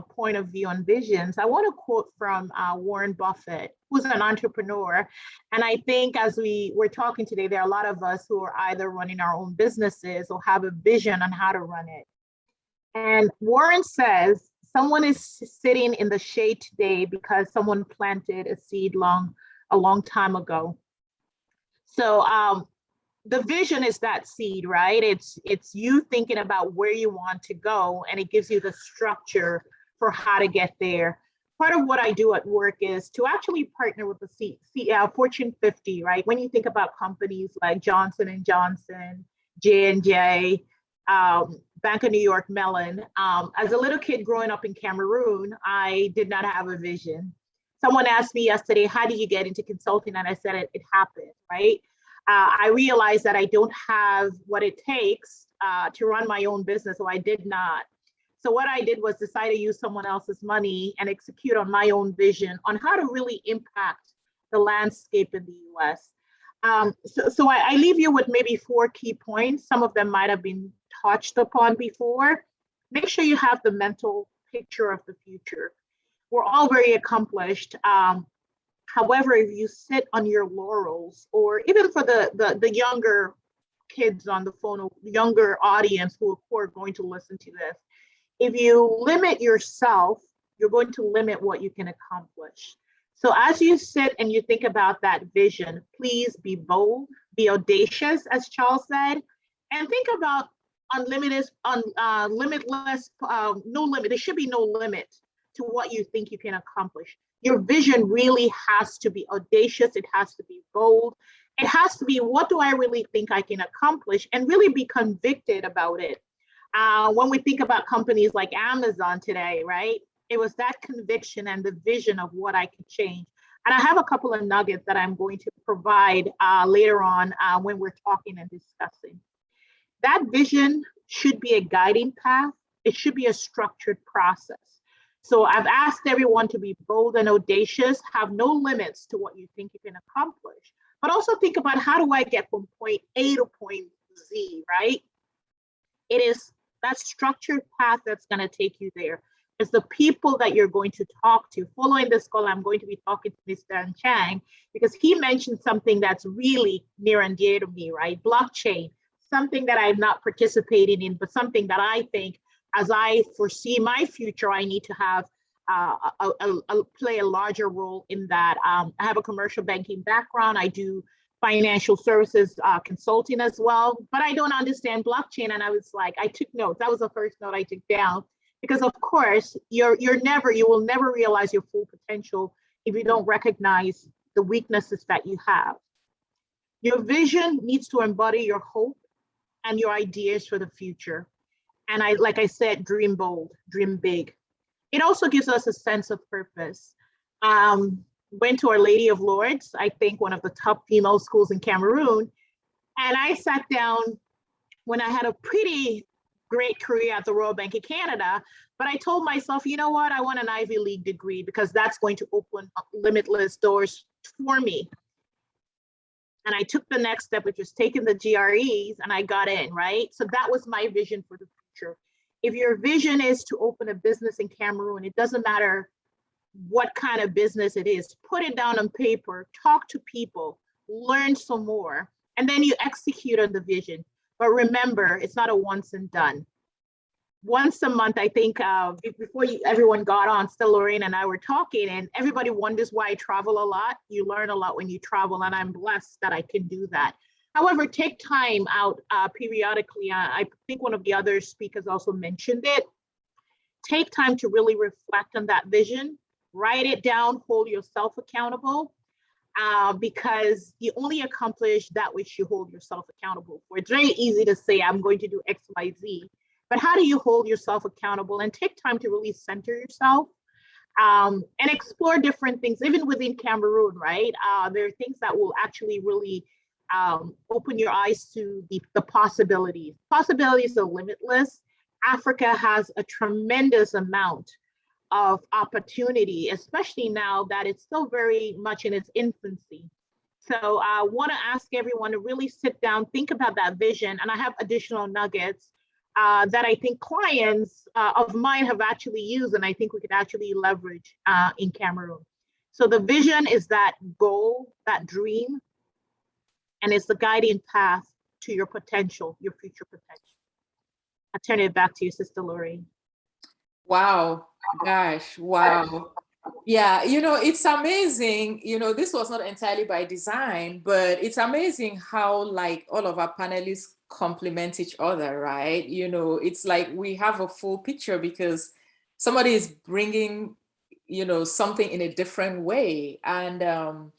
point of view on visions, I want to quote from Warren Buffett, who's an entrepreneur. And I think as we're talking today, there are a lot of us who are either running our own businesses or have a vision on how to run it. And Warren says, someone is sitting in the shade today because someone planted a seed a long time ago. So the vision is that seed, right? It's you thinking about where you want to go, and it gives you the structure for how to get there. Part of what I do at work is to actually partner with the Fortune 50, right? When you think about companies like Johnson & Johnson, J&J, Bank of New York Mellon. As a little kid growing up in Cameroon, I did not have a vision. Someone asked me yesterday, how did you get into consulting? And I said, it happened, right? I realized that I don't have what it takes to run my own business, so I did not. So what I did was decide to use someone else's money and execute on my own vision on how to really impact the landscape in the US. So I leave you with maybe 4 key points. Some of them might have been touched upon before. Make sure you have the mental picture of the future. We're all very accomplished. However, if you sit on your laurels, or even for the younger kids on the phone, or younger audience who are going to listen to this, if you limit yourself, you're going to limit what you can accomplish. So as you sit and you think about that vision, please be bold, be audacious, as Charles said, and think about limitless, no limit. There should be no limit to what you think you can accomplish. Your vision really has to be audacious. It has to be bold. It has to be, what do I really think I can accomplish, and really be convicted about it. When we think about companies like Amazon today, right? It was that conviction and the vision of what I could change. And I have a couple of nuggets that I'm going to provide later on when we're talking and discussing. That vision should be a guiding path. It should be a structured process. So I've asked everyone to be bold and audacious, have no limits to what you think you can accomplish, but also think about, how do I get from point A to point Z, right? It is that structured path that's going to take you there. It's the people that you're going to talk to. Following this call, I'm going to be talking to Mr. Anchang, because he mentioned something that's really near and dear to me, right? Blockchain, something that I'm not participating in, but something that I think, as I foresee my future, I need to have play a larger role in that. I have a commercial banking background. I do financial services consulting as well, but I don't understand blockchain. And I was like, I took notes. That was the first note I took down, because of course you will never realize your full potential if you don't recognize the weaknesses that you have. Your vision needs to embody your hope and your ideas for the future. And like I said, dream bold, dream big. It also gives us a sense of purpose. Went to Our Lady of Lourdes, I think one of the top female schools in Cameroon. And I sat down when I had a pretty great career at the Royal Bank of Canada, but I told myself, you know what, I want an Ivy League degree, because that's going to open up limitless doors for me. And I took the next step, which was taking the GREs, and I got in, right? So that was my vision for the future. If your vision is to open a business in Cameroon, it doesn't matter what kind of business it is, put it down on paper, talk to people, learn some more, and then you execute on the vision. But remember, it's not a once and done. Once a month, I think before everyone got on, still Lorraine and I were talking, and everybody wonders why I travel a lot. You learn a lot when you travel, and I'm blessed that I can do that. However, take time out periodically. I think one of the other speakers also mentioned it. Take time to really reflect on that vision, write it down, hold yourself accountable, because you only accomplish that which you hold yourself accountable for. It's very easy to say, I'm going to do X, Y, Z, but how do you hold yourself accountable? And take time to really center yourself and explore different things, even within Cameroon, right? There are things that will actually really open your eyes to the possibilities. Possibilities are limitless. Africa has a tremendous amount of opportunity, especially now that it's still very much in its infancy. So I want to ask everyone to really sit down, think about that vision. And I have additional nuggets that I think clients of mine have actually used, and I think we could actually leverage in Cameroon. So the vision is that goal, that dream, and it's the guiding path to your potential, your future potential. I'll turn it back to you, Sister Lorraine. Wow, gosh, wow. Yeah, it's amazing. This was not entirely by design, but it's amazing how like all of our panelists complement each other, right? It's like we have a full picture because somebody is bringing, something in a different way. And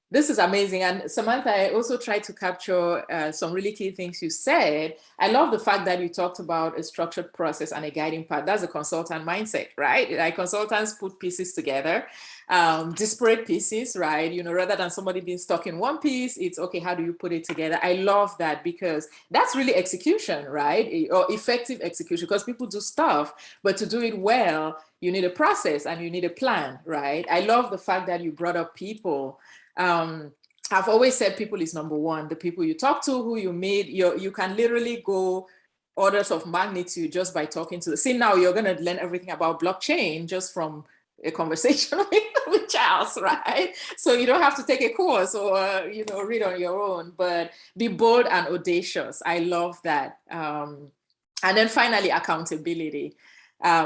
this is amazing. And Samantha, I also tried to capture some really key things you said. I love the fact that you talked about a structured process and a guiding path. That's a consultant mindset, right? Like consultants put pieces together, disparate pieces, right? Rather than somebody being stuck in one piece, it's okay, how do you put it together? I love that because that's really execution, right? Or effective execution, because people do stuff, but to do it well, you need a process and you need a plan, right? I love the fact that you brought up people. I've always said people is number one. The people you talk to, who you meet, you can literally go orders of magnitude just by talking to them. See, now you're going to learn everything about blockchain just from a conversation with Charles, right? So you don't have to take a course or, read on your own, but be bold and audacious. I love that. And then finally, accountability.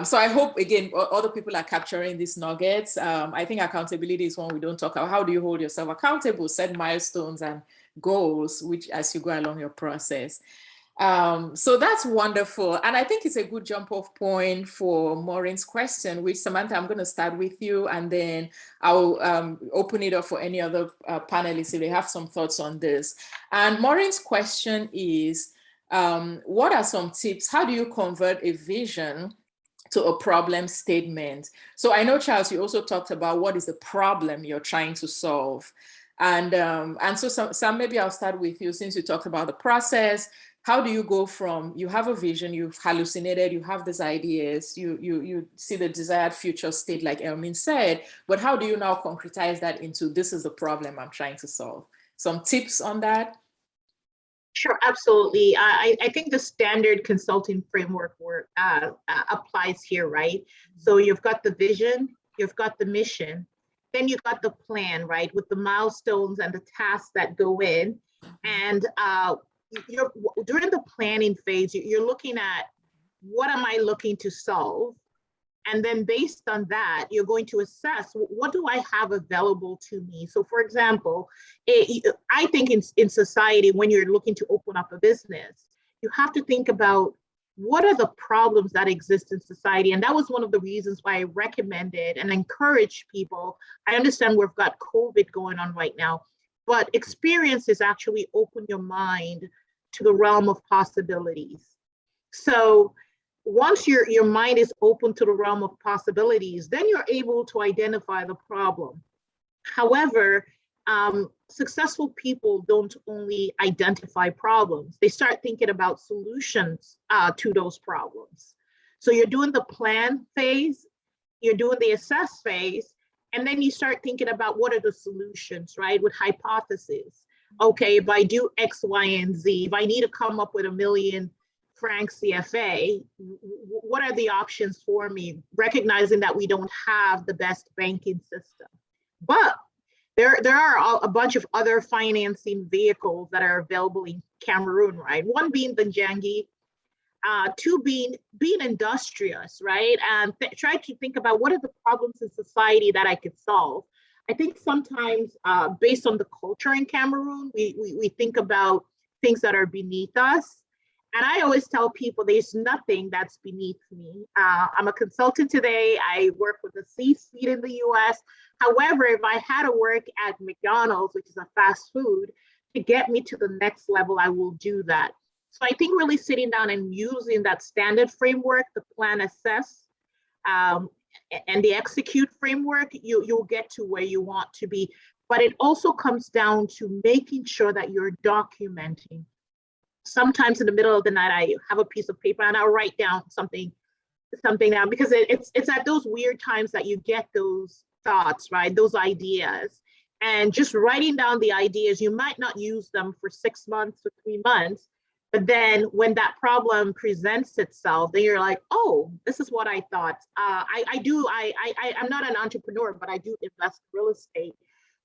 So I hope, again, other people are capturing these nuggets. I think accountability is one we don't talk about. How do you hold yourself accountable, set milestones and goals, which as you go along your process. So that's wonderful. And I think it's a good jump off point for Maureen's question, which Samantha, I'm going to start with you, and then I'll open it up for any other panelists if they have some thoughts on this. And Maureen's question is, what are some tips? How do you convert a vision to a problem statement? So I know, Charles, you also talked about what is the problem you're trying to solve. And so Sam, maybe I'll start with you, since you talked about the process. how do you go from, you have a vision, you've hallucinated, you have these ideas, you see the desired future state like Elmine said, but how do you now concretize that into, this is the problem I'm trying to solve? Some tips on that? Sure, absolutely. I think the standard consulting framework applies here, right? So you've got the vision, you've got the mission, then you've got the plan, right? With the milestones and the tasks that go in. And during the planning phase, you're looking at, what am I looking to solve? And then based on that, you're going to assess, what do I have available to me? So for example, I think in society, when you're looking to open up a business, you have to think about, what are the problems that exist in society? And that was one of the reasons why I recommended and encouraged people. I understand we've got COVID going on right now, but experiences actually open your mind to the realm of possibilities. So once your mind is open to the realm of possibilities, then you're able to identify the problem. However, successful people don't only identify problems, they start thinking about solutions to those problems. So you're doing the plan phase, you're doing the assess phase, and then you start thinking about, what are the solutions, right? With hypotheses. Okay, if I do X, Y, and Z, if I need to come up with $1 million franc CFA, what are the options for me? Recognizing that we don't have the best banking system. But there are a bunch of other financing vehicles that are available in Cameroon, right? One being the Njangi, two being industrious, right? And try to think about, what are the problems in society that I could solve. I think sometimes based on the culture in Cameroon, we think about things that are beneath us. And I always tell people, there's nothing that's beneath me. I'm a consultant today. I work with the C-suite in the US. However, if I had to work at McDonald's, which is a fast food, to get me to the next level, I will do that. So I think really sitting down and using that standard framework, the plan, assess, and the execute framework, you'll get to where you want to be. But it also comes down to making sure that you're documenting. Sometimes in the middle of the night, I have a piece of paper and I'll write down something down, because it's at those weird times that you get those thoughts, right? Those ideas. And just writing down the ideas, you might not use them for 6 months or 3 months, but then when that problem presents itself, then you're like, oh, this is what I thought. I'm not an entrepreneur, but I do invest in real estate.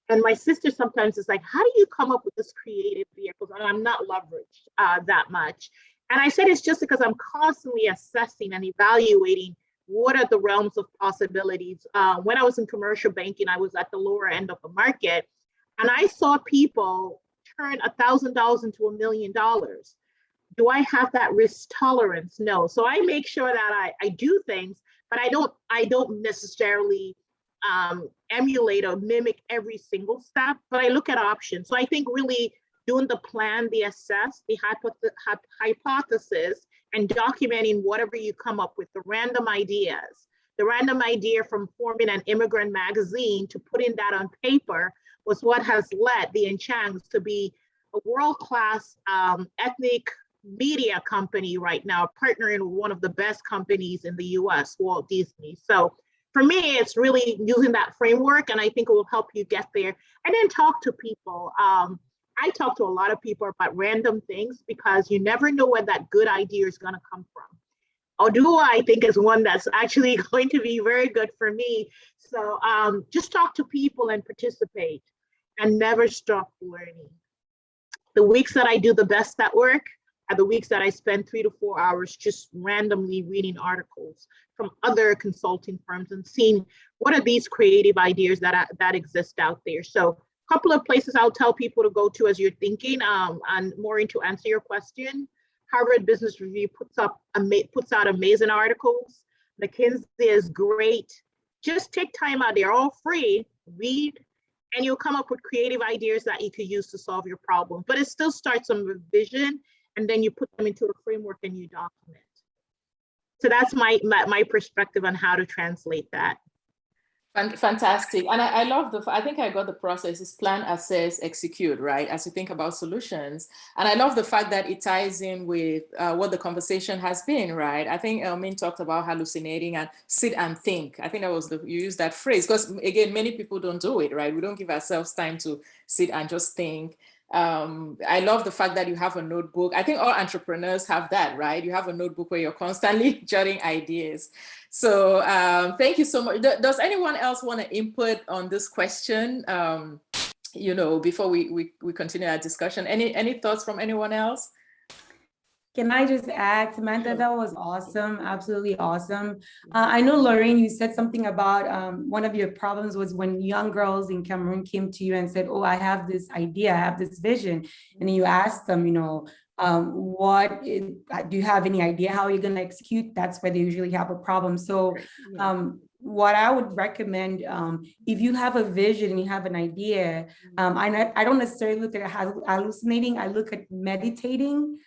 And my sister sometimes is like, how do you come up with this creative vehicles? And I'm not leveraged that much. And I said, it's just because I'm constantly assessing and evaluating, what are the realms of possibilities. When I was in commercial banking, I was at the lower end of the market, and I saw people turn $1,000 into $1 million. Do I have that risk tolerance? No. So I make sure that I do things, but I don't necessarily emulate or mimic every single step, but I look at options. So I think really doing the plan, the assess, the hypothesis, and documenting whatever you come up with, the random ideas. The random idea from forming an immigrant magazine to putting that on paper was what has led the Anchangs to be a world-class ethnic media company right now, partnering with one of the best companies in the US, Walt Disney. So for me, it's really using that framework, and I think it will help you get there. And then talk to people. I talk to a lot of people about random things, because you never know where that good idea is going to come from. Oduwa, I think, is one that's actually going to be very good for me. So just talk to people and participate, and never stop learning. The weeks that I do the best at work are the weeks that I spend 3 to 4 hours just randomly reading articles from other consulting firms and seeing, what are these creative ideas that exist out there. So a couple of places I'll tell people to go to as you're thinking, and more to answer your question. Harvard Business Review puts out amazing articles. McKinsey is great. Just take time out, they're all free, read, and you'll come up with creative ideas that you could use to solve your problem. But it still starts on revision, and then you put them into a framework and you document. So that's my perspective on how to translate that. Fantastic. And I love I think I got the process is plan, assess, execute, right? As you think about solutions. And I love the fact that it ties in with what the conversation has been, right? I think Elmine talked about hallucinating and sit and think. I think that was you used that phrase because again, many people don't do it, right? We don't give ourselves time to sit and just think. I love the fact that you have a notebook. I think all entrepreneurs have that, right? You have a notebook where you're constantly jotting ideas. So thank you so much. Does anyone else want to input on this question? You know, before we continue our discussion, any thoughts from anyone else? Can I just add, Samantha, that was awesome, absolutely awesome. I know, Lorraine, you said something about one of your problems was when young girls in Cameroon came to you and said, oh, I have this idea, I have this vision. And then you asked them, you know, do you have any idea how you're going to execute? That's where they usually have a problem. So what I would recommend, if you have a vision and you have an idea, I don't necessarily look at hallucinating, I look at meditating.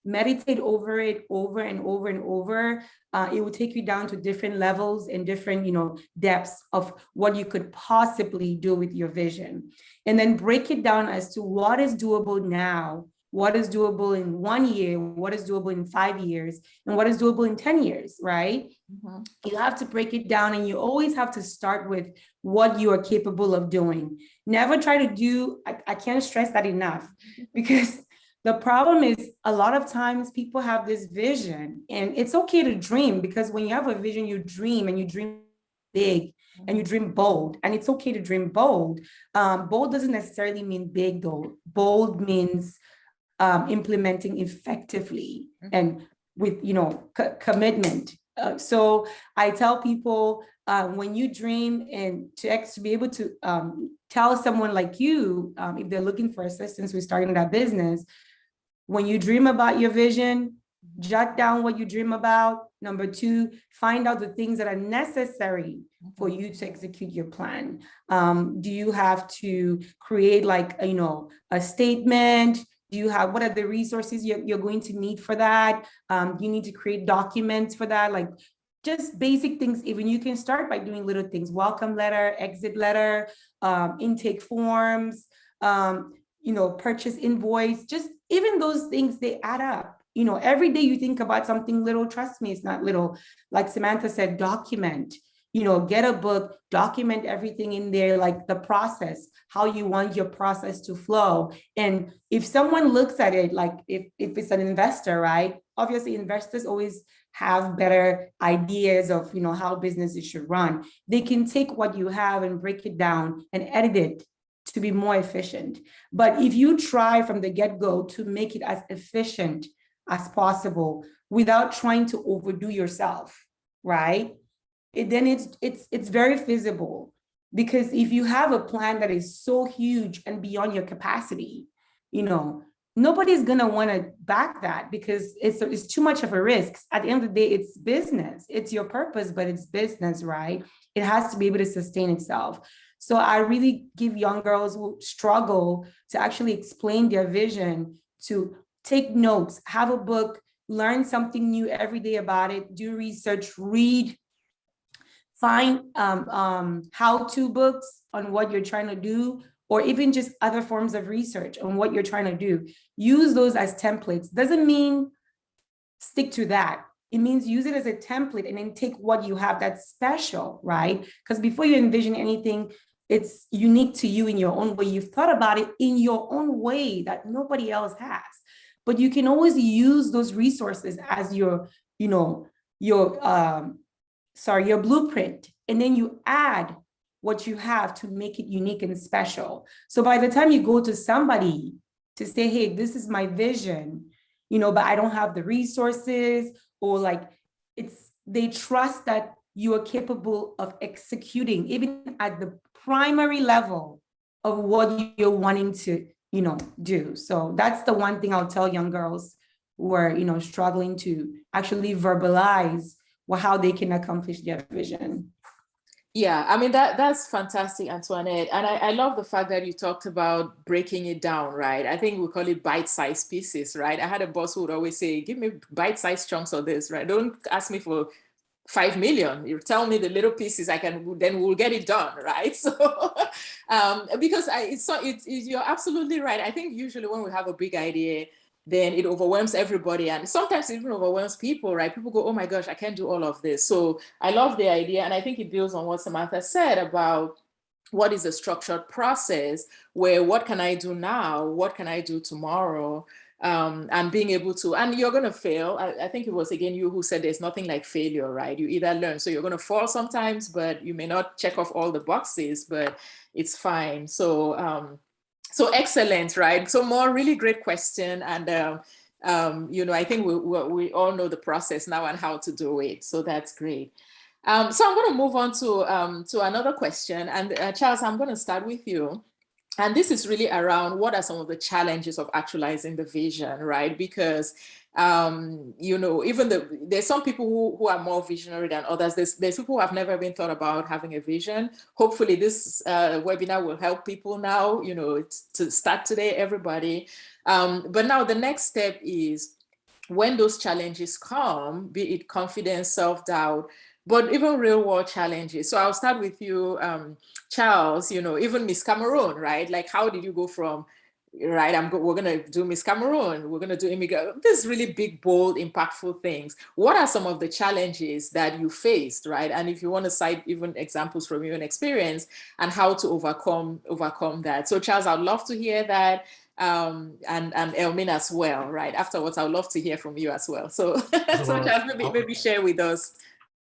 Meditate over it over and over and over. It will take you down to different levels and different, you know, depths of what you could possibly do with your vision. And then break it down as to what is doable now, what is doable in 1 year, what is doable in 5 years, and what is doable in 10 years, right? Mm-hmm. You have to break it down, and you always have to start with what you are capable of doing. Never try to do, I can't stress that enough, because the problem is a lot of times people have this vision, and it's okay to dream, because when you have a vision, you dream, and you dream big, and you dream bold, and it's okay to dream bold. Bold doesn't necessarily mean big though. Bold means implementing effectively and with, you know, commitment. So I tell people when you dream, and to be able to tell someone like you, if they're looking for assistance with starting that business, when you dream about your vision, jot down what you dream about. Number 2, find out the things that are necessary for you to execute your plan. Do you have to create, like, you know, a statement? Do you have, what are the resources you're going to need for that? You need to create documents for that, like just basic things. Even you can start by doing little things: welcome letter, exit letter, intake forms, you know, purchase invoice. Just even those things, they add up. You know, every day you think about something little, trust me, it's not little. Like Samantha said, document. You know, get a book, document everything in there, like the process, how you want your process to flow. And if someone looks at it, like if it's an investor, right? Obviously, investors always have better ideas of, you know, how businesses should run. They can take what you have and break it down and edit it to be more efficient. But if you try from the get-go to make it as efficient as possible without trying to overdo yourself, right? Then it's very feasible, because if you have a plan that is so huge and beyond your capacity, you know, nobody's going to want to back that, because it's too much of a risk. At the end of the day, it's business. It's your purpose, but it's business, right? It has to be able to sustain itself. So I really give young girls who struggle to actually explain their vision to take notes, have a book, learn something new every day about it, do research, read, find how-to books on what you're trying to do, or even just other forms of research on what you're trying to do. Use those as templates. Doesn't mean stick to that. It means use it as a template and then take what you have that's special, right? Because before you envision anything, it's unique to you in your own way. You've thought about it in your own way that nobody else has. But you can always use those resources as your, you know, your blueprint, and then you add what you have to make it unique and special. So by the time you go to somebody to say, hey, this is my vision, you know, but I don't have the resources, or like they trust that you are capable of executing even at the primary level of what you're wanting to, you know, do. So that's the one thing I'll tell young girls who are, you know, struggling to actually verbalize how they can accomplish their vision. Yeah, I mean, that's fantastic, Antoinette. And I love the fact that you talked about breaking it down, right? I think we call it bite-sized pieces, right? I had a boss who would always say, give me bite-sized chunks of this, right? Don't ask me for 5 million. You tell me the little pieces, then we'll get it done, right? So, because you're absolutely right. I think usually when we have a big idea, then it overwhelms everybody. And sometimes it even overwhelms people, right? People go, oh my gosh, I can't do all of this. So I love the idea. And I think it builds on what Samantha said about what is a structured process where what can I do now? What can I do tomorrow? And being able to, and you're going to fail. I think it was again you who said there's nothing like failure, right? You either learn. So you're going to fall sometimes, but you may not check off all the boxes, but it's fine. So, so excellent, right? So more really great question. And, you know, I think we all know the process now and how to do it. So that's great. So I'm going to move on to another question. And Charles, I'm going to start with you. And this is really around what are some of the challenges of actualizing the vision, right? Because, you know, even there's some people who are more visionary than others. There's people who have never even thought about having a vision. Hopefully this webinar will help people now, you know, to start today, everybody. But now the next step is when those challenges come, be it confidence, self-doubt, but even real world challenges. So I'll start with you, Charles, you know, even Miss Cameroon, right? Like, how did you go from, right, we're gonna do Miss Cameroon, we're gonna do immigrant, these really big, bold, impactful things. What are some of the challenges that you faced, right? And if you want to cite even examples from your own experience and how to overcome that. So Charles, I'd love to hear that. And Elmine as well, right? Afterwards, I'd love to hear from you as well. So, so Charles, maybe share with us.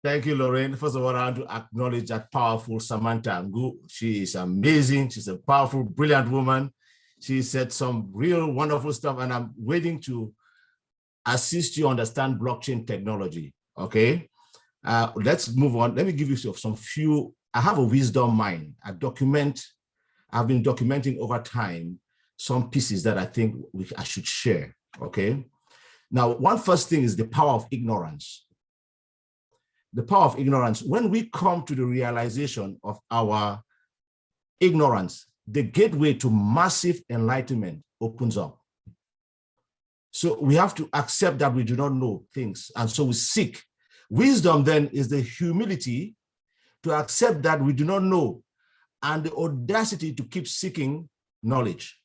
Thank you, Lorraine. First of all, I want to acknowledge that powerful Samantha Ngu. She is amazing. She's a powerful, brilliant woman. She said some real wonderful stuff, and I'm waiting to assist you understand blockchain technology, okay? Let's move on. Let me give you some few, I have a wisdom mind. I've been documenting over time some pieces that I think I should share, okay? Now, one first thing is the power of ignorance. The power of ignorance. When we come to the realization of our ignorance, the gateway to massive enlightenment opens up. So we have to accept that we do not know things, and so we seek. Wisdom then is the humility to accept that we do not know, and the audacity to keep seeking knowledge.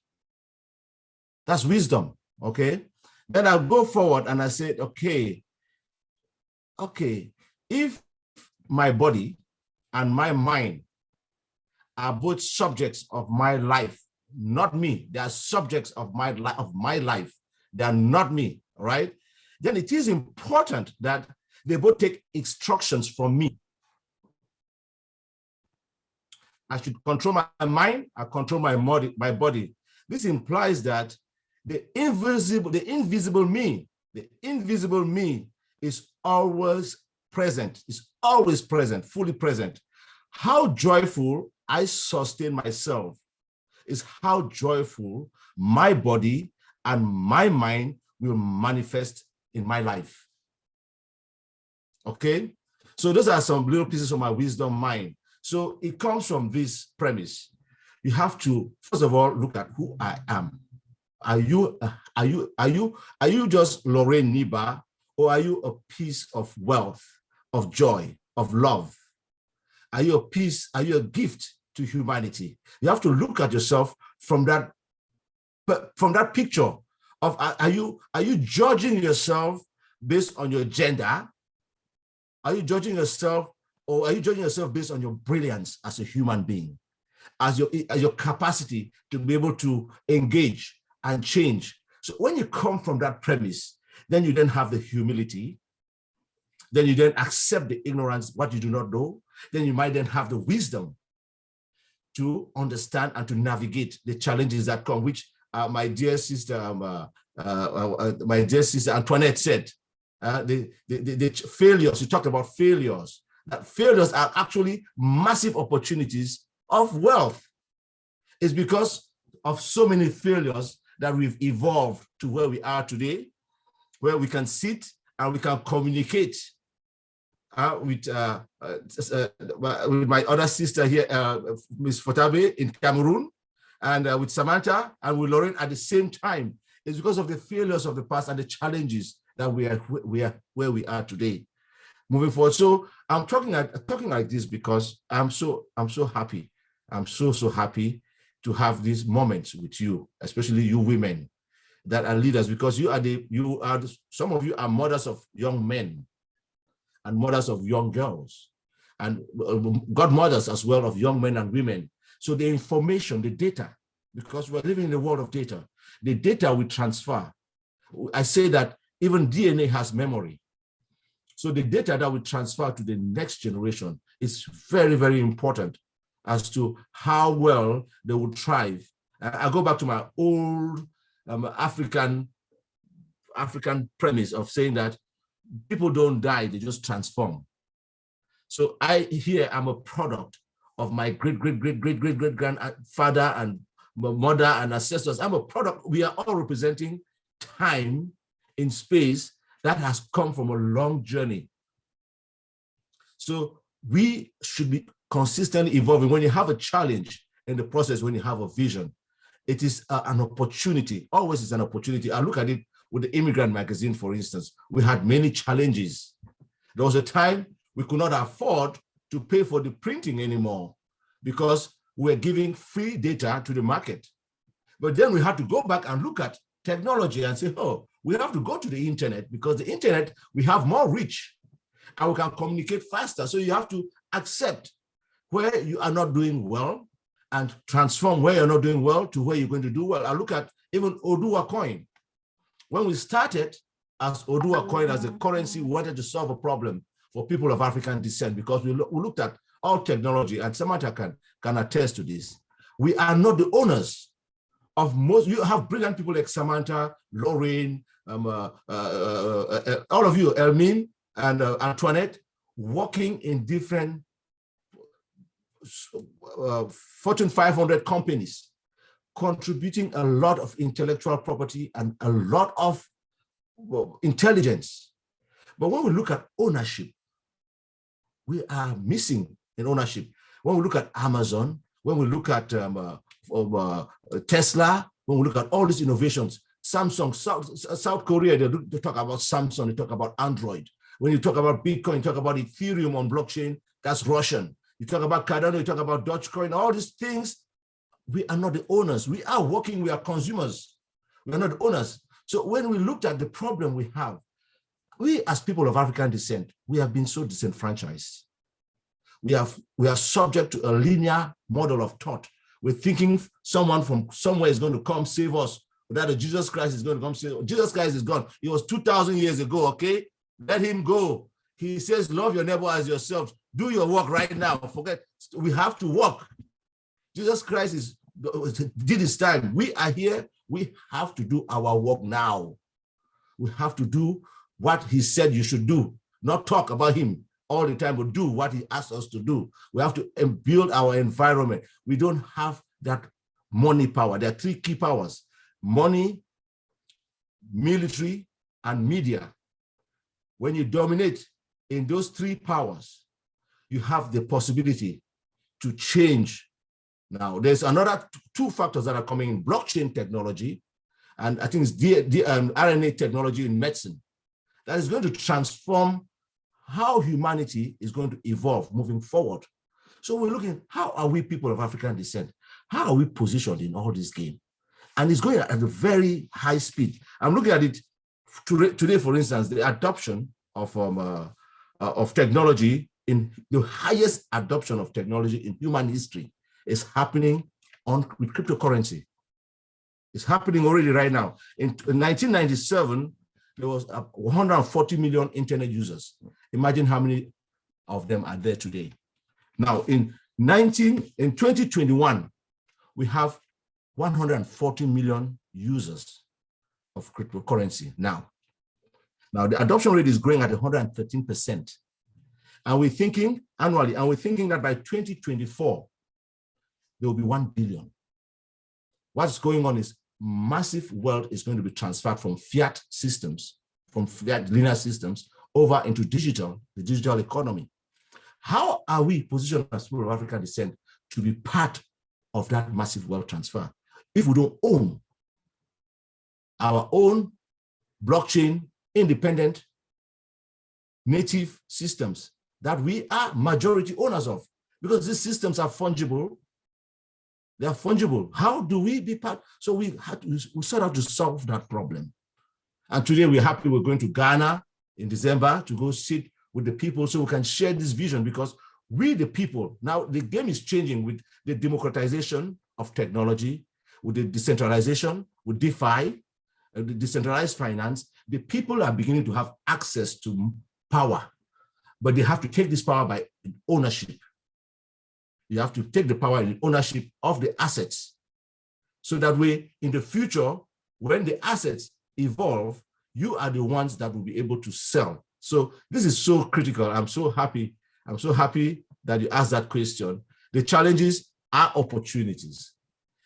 That's wisdom, okay? Then I'll go forward and I said, okay, if my body and my mind are both subjects of my life, not me, they are subjects of my life, they are not me, right? Then it is important that they both take instructions from me. I should control my mind, I control my body. This implies that the invisible me is always present, fully present. How joyful I sustain myself is how joyful my body and my mind will manifest in my life. Okay? So those are some little pieces of my wisdom mind. So it comes from this premise. You have to, first of all, look at who I am. Are you just Bih Niba, or are you a piece of wealth, of joy, of love? Are you a piece, are you a gift to humanity? You have to look at yourself from that picture of, are you judging yourself based on your gender? Are you judging yourself, or are you judging yourself based on your brilliance as a human being, as your capacity to be able to engage and change? So when you come from that premise, then you then have the humility, then you then accept the ignorance, what you do not know, then you might then have the wisdom to understand and to navigate the challenges that come, which my dear sister Antoinette said, the failures, you talked about failures, that failures are actually massive opportunities of wealth. It's because of so many failures that we've evolved to where we are today, where we can sit and we can communicate with my other sister here, Ms. Fotabe in Cameroon, and with Samantha and with Lorraine at the same time. It's because of the failures of the past and the challenges that we are where we are today. moving forward. So I'm talking like this because I'm so happy. I'm so happy to have these moments with you, especially you women that are leaders, because some of you are mothers of young men and mothers of young girls and godmothers as well of young men and women. So the information, the data, because we're living in a world of data, the data we transfer. I say that even DNA has memory. So the data that we transfer to the next generation is very, very important as to how well they will thrive. I go back to my old African premise of saying that people don't die, they just transform. So I'm a product of my great-great-great-great-great-great-grandfather and mother and ancestors. I'm a product. We are all representing time in space that has come from a long journey. So we should be consistently evolving. When you have a challenge in the process, when you have a vision, it is an opportunity. Always is an opportunity. I look at it with the Immigrant magazine, for instance. We had many challenges. There was a time we could not afford to pay for the printing anymore because we're giving free data to the market. But then we had to go back and look at technology and say, oh, we have to go to the internet, because the internet, we have more reach and we can communicate faster. So you have to accept where you are not doing well and transform where you're not doing well to where you're going to do well. I look at even Oduwa coin. When we started as Oduwa coin as a currency, we wanted to solve a problem for people of African descent, because we looked at all technology, and Samantha can attest to this. We are not the owners of most. You have brilliant people like Samantha, Lorraine, all of you, Elmine and Antoinette, working in different Fortune 500 companies, contributing a lot of intellectual property and a lot of intelligence. But when we look at ownership, we are missing in ownership. When we look at Amazon, when we look at Tesla, when we look at all these innovations, Samsung, South Korea, they talk about Samsung, they talk about Android. When you talk about Bitcoin, you talk about Ethereum on blockchain, that's Russian. You talk about Cardano, you talk about Dogecoin, all these things, we are not the owners. We are working, we are consumers. We are not the owners. So when we looked at the problem we have, we as people of African descent, we have been so disenfranchised. We are subject to a linear model of thought. We're thinking someone from somewhere is going to come save us, or that Jesus Christ is going to come save us. Jesus Christ is gone. It was 2,000 years ago, okay? Let him go. He says, love your neighbor as yourself. Do your work right now. Forget, we have to work. Jesus Christ did his time. We are here. We have to do our work now. We have to do what he said you should do, not talk about him all the time, but do what he asked us to do. We have to build our environment. We don't have that money power. There are three key powers: money, military, and media. When you dominate in those three powers, you have the possibility to change. Now, there's another two factors that are coming in: blockchain technology, and I think it's RNA technology in medicine, that is going to transform how humanity is going to evolve moving forward. So we're looking, how are we people of African descent? How are we positioned in all this game? And it's going at a very high speed. I'm looking at it today, for instance, the adoption of technology, in the highest adoption of technology in human history is happening with cryptocurrency. It's happening already right now. In 1997, there was 140 million internet users. Imagine how many of them are there today. Now, in 2021, we have 140 million users of cryptocurrency now. Now, the adoption rate is growing at 113%. And we're thinking annually, and we're thinking that by 2024, there will be 1 billion. What's going on is massive wealth is going to be transferred from fiat systems, from fiat linear systems, over into the digital economy. How are we positioned as people of African descent to be part of that massive wealth transfer if we don't own our own blockchain independent native systems that we are majority owners of, because these systems are fungible. They are fungible. How do we be part? So we sort of to solve that problem. And today we're happy we're going to Ghana in December to go sit with the people so we can share this vision, because we, the people, now the game is changing with the democratization of technology, with the decentralization, with DeFi, the decentralized finance. The people are beginning to have access to power, but they have to take this power by ownership. You have to take the power and ownership of the assets, so that way in the future, when the assets evolve, you are the ones that will be able to sell. So this is so critical. I'm so happy that you asked that question. The challenges are opportunities.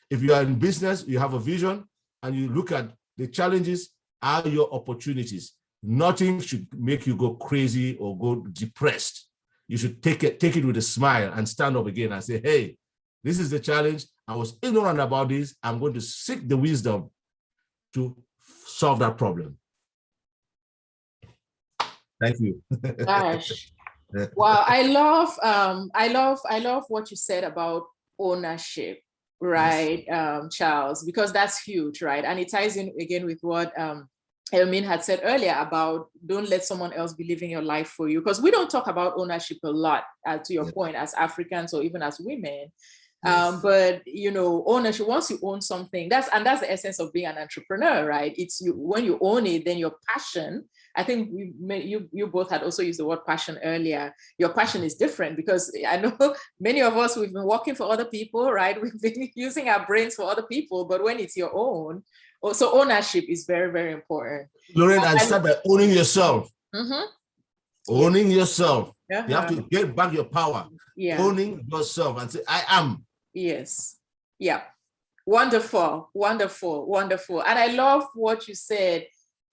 If you are in business, you have a vision, and you look at the challenges are your opportunities. Nothing should make you go crazy or go depressed. You should take it with a smile and stand up again and say, hey, this is the challenge. I was ignorant about this. I'm going to seek the wisdom to solve that problem. Thank you. Gosh. Wow, I love what you said about ownership, right, yes. Charles, because that's huge, right? And it ties in again with what Elmine had said earlier about don't let someone else be living your life for you, because we don't talk about ownership a lot, to your point, as Africans or even as women. Yes. But you know, ownership, once you own something, that's the essence of being an entrepreneur, right? It's you, when you own it, then your passion, I think you both had also used the word passion earlier. Your passion is different, because I know many of us, we've been working for other people, right? We've been using our brains for other people, but when it's your own, so ownership is very, very important. Lorraine, I start by owning yourself. Mm-hmm. Owning yourself. You have to get back your power. Owning yourself and say, I am. Yes. Yeah. Wonderful, wonderful, wonderful. And I love what you said,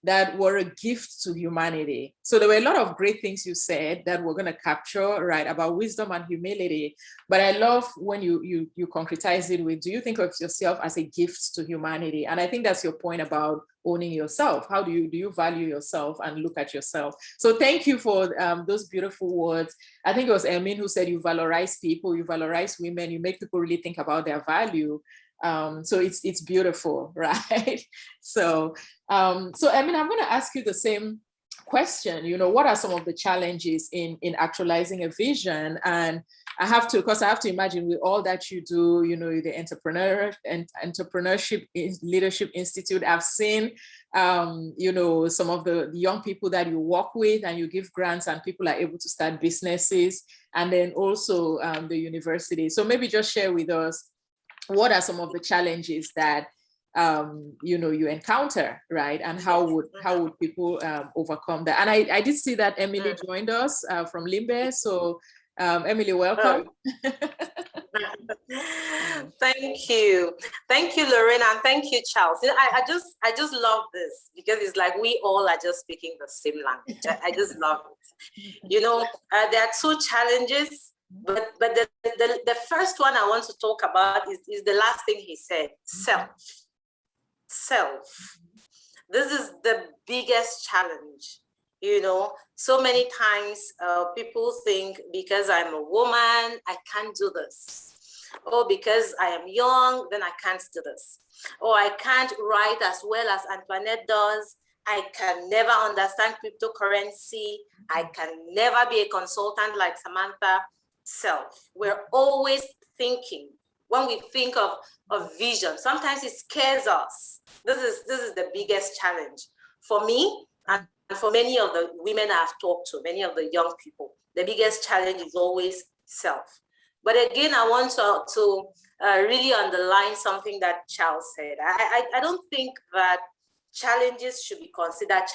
that were a gift to humanity. So there were a lot of great things you said that we're going to capture, right, about wisdom and humility. But I love when you concretize it with, do you think of yourself as a gift to humanity? And I think that's your point about owning yourself. How do you value yourself and look at yourself? So thank you for those beautiful words. I think it was Elmine who said you valorize people, you valorize women, you make people really think about their value. So it's beautiful, right? So I mean, I'm going to ask you the same question. You know, what are some of the challenges in actualizing a vision? And I have to imagine with all that you do, you know, the Entrepreneurship Leadership Institute. I've seen, you know, some of the young people that you work with, and you give grants, and people are able to start businesses, and then also the university. So maybe just share with us, what are some of the challenges that you know, you encounter, right? And how would people overcome that? And I did see that Emily joined us from Limbe. So Emily, welcome. Thank you, Lorraine, and thank you, Charles. I just love this, because it's like we all are just speaking the same language. I just love it. You know, there are two challenges. But the first one I want to talk about is the last thing he said, self. This is the biggest challenge. You know, so many times people think, because I'm a woman, I can't do this. Or because I am young, then I can't do this. Or I can't write as well as Antoinette does. I can never understand cryptocurrency. I can never be a consultant like Samantha. Self. We're always thinking, when we think of vision, sometimes it scares us. This is the biggest challenge for me, and for many of the women I've talked to, many of the young people. The biggest challenge is always self. But again, I want to really underline something that Charles said. I don't think that challenges should be considered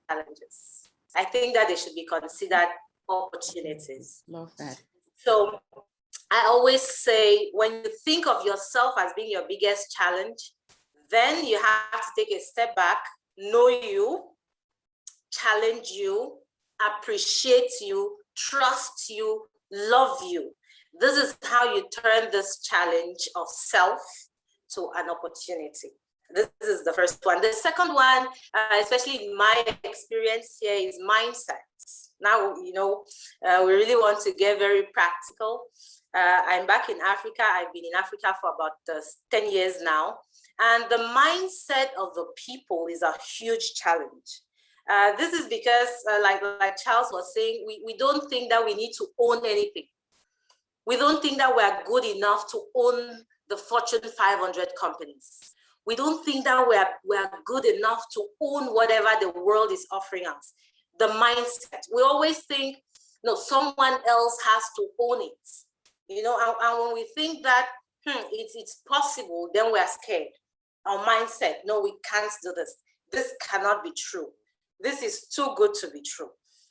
challenges. I think that they should be considered opportunities. Love that. So I always say, when you think of yourself as being your biggest challenge, then you have to take a step back, know you, challenge you, appreciate you, trust you, love you. This is how you turn this challenge of self to an opportunity. This is the first one. The second one, especially in my experience here, is mindset. Now, we really want to get very practical. I'm back in Africa. I've been in Africa for about 10 years now. And the mindset of the people is a huge challenge. This is because, like Charles was saying, we don't think that we need to own anything. We don't think that we are good enough to own the Fortune 500 companies. We don't think that we are good enough to own whatever the world is offering us. The mindset. We always think, no, someone else has to own it. And when we think that it's possible, then we are scared. Our mindset, no, we can't do this. This cannot be true. This is too good to be true.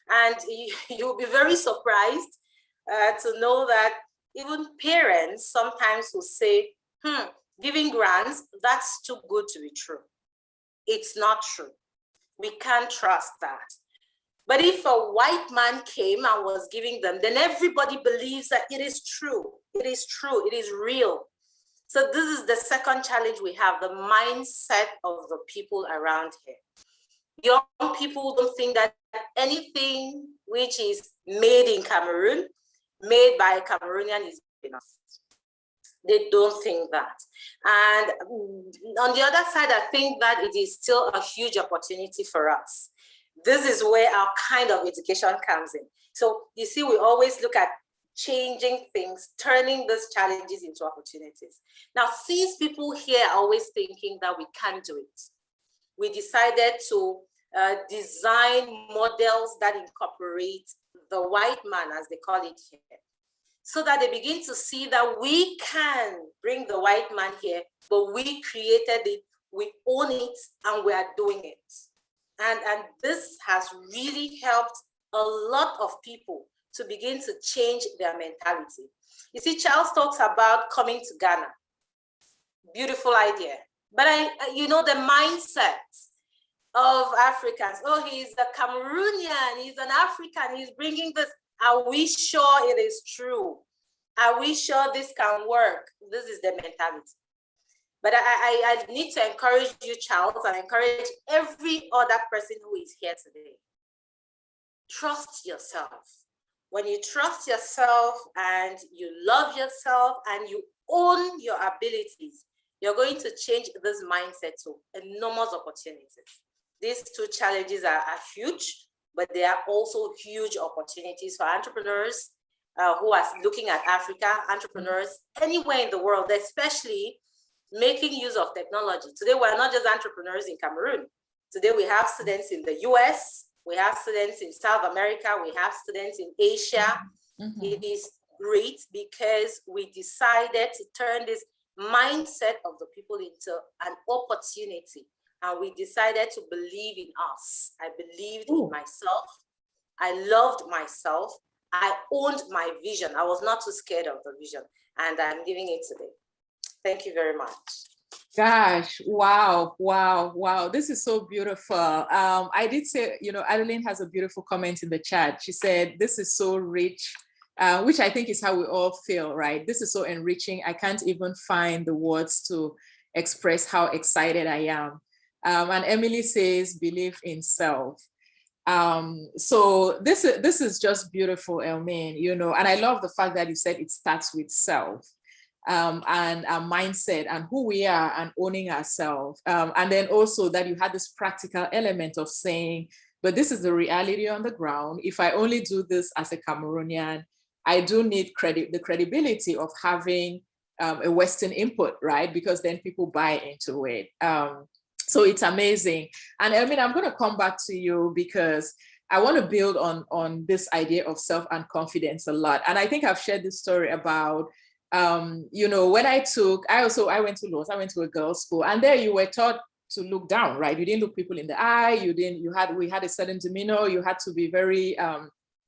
And you'll be very surprised to know that even parents sometimes will say, giving grants, that's too good to be true. It's not true. We can't trust that. But if a white man came and was giving them, then everybody believes that it is true. It is true. It is real. So this is the second challenge we have, the mindset of the people around here. Young people don't think that anything which is made in Cameroon, made by a Cameroonian is enough. They don't think that. And on the other side, I think that it is still a huge opportunity for us. This is where our kind of education comes in. So you see, we always look at changing things, turning these challenges into opportunities. Now, since people here are always thinking that we can't do it, we decided to design models that incorporate the white man, as they call it here, so that they begin to see that we can bring the white man here, but we created it, we own it, and we are doing it. And this has really helped a lot of people to begin to change their mentality. You see, Charles talks about coming to Ghana. Beautiful idea. But the mindset of Africans, oh, he's a Cameroonian, he's an African, he's bringing this. Are we sure it is true? Are we sure this can work? This is the mentality. But I need to encourage you, Charles, and encourage every other person who is here today. Trust yourself. When you trust yourself and you love yourself and you own your abilities, you're going to change this mindset to enormous opportunities. These two challenges are huge, but they are also huge opportunities for entrepreneurs who are looking at Africa, entrepreneurs anywhere in the world, especially making use of technology. Today, we're not just entrepreneurs in Cameroon. Today, we have students in the US, we have students in South America, we have students in Asia. Mm-hmm. It is great because we decided to turn this mindset of the people into an opportunity. And we decided to believe in us. I believed in myself. I loved myself. I owned my vision. I was not too scared of the vision. And I'm giving it today. Thank you very much. Gosh, wow. This is so beautiful. I did say, Adeline has a beautiful comment in the chat. She said, this is so rich, which I think is how we all feel, right? This is so enriching. I can't even find the words to express how excited I am. And Emily says, believe in self. So this is just beautiful, Elmine, and I love the fact that you said it starts with self. And our mindset and who we are and owning ourselves. And then also that you had this practical element of saying, but this is the reality on the ground. If I only do this as a Cameroonian, I do need the credibility of having a Western input, right? Because then people buy into it. So it's amazing. And Elmine, I'm going to come back to you because I want to build on this idea of self and confidence a lot. And I think I've shared this story about when I went to Laos, I went to a girls' school, and there you were taught to look down, right? You didn't look people in the eye. We had a certain demeanor. You had to be very,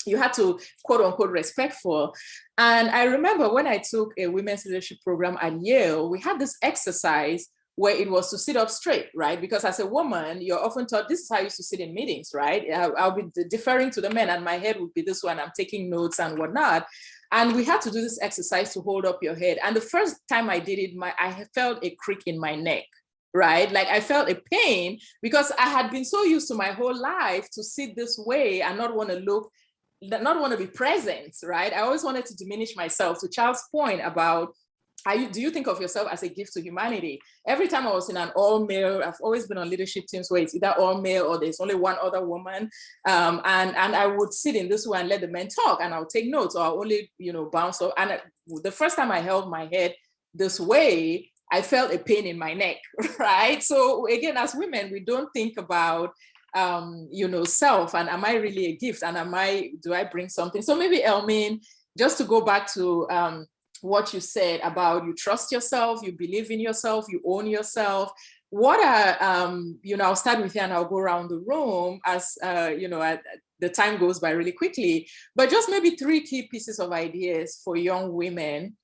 you had to quote unquote respectful. And I remember when I took a women's leadership program at Yale, we had this exercise where it was to sit up straight, right? Because as a woman, you're often taught, this is how I used to sit in meetings, right? I'll be deferring to the men and my head would be this one, I'm taking notes and whatnot. And we had to do this exercise to hold up your head. And the first time I did it, I felt a crick in my neck, right? Like I felt a pain because I had been so used to my whole life to sit this way and not want to look not want to be present, right? I always wanted to diminish myself. To Charles' point about, do you think of yourself as a gift to humanity? Every time I was in an all-male, I've always been on leadership teams where it's either all-male or there's only one other woman. And I would sit in this way and let the men talk, and I'll take notes, or I'll only, bounce off. And the first time I held my head this way, I felt a pain in my neck, right? So again, as women, we don't think about, self, and am I really a gift? And do I bring something? So maybe Elmine, just to go back to, what you said about you trust yourself, you believe in yourself, you own yourself. What are, I'll start with you and I'll go around the room as, the time goes by really quickly, but just maybe 3 key pieces of ideas for young women,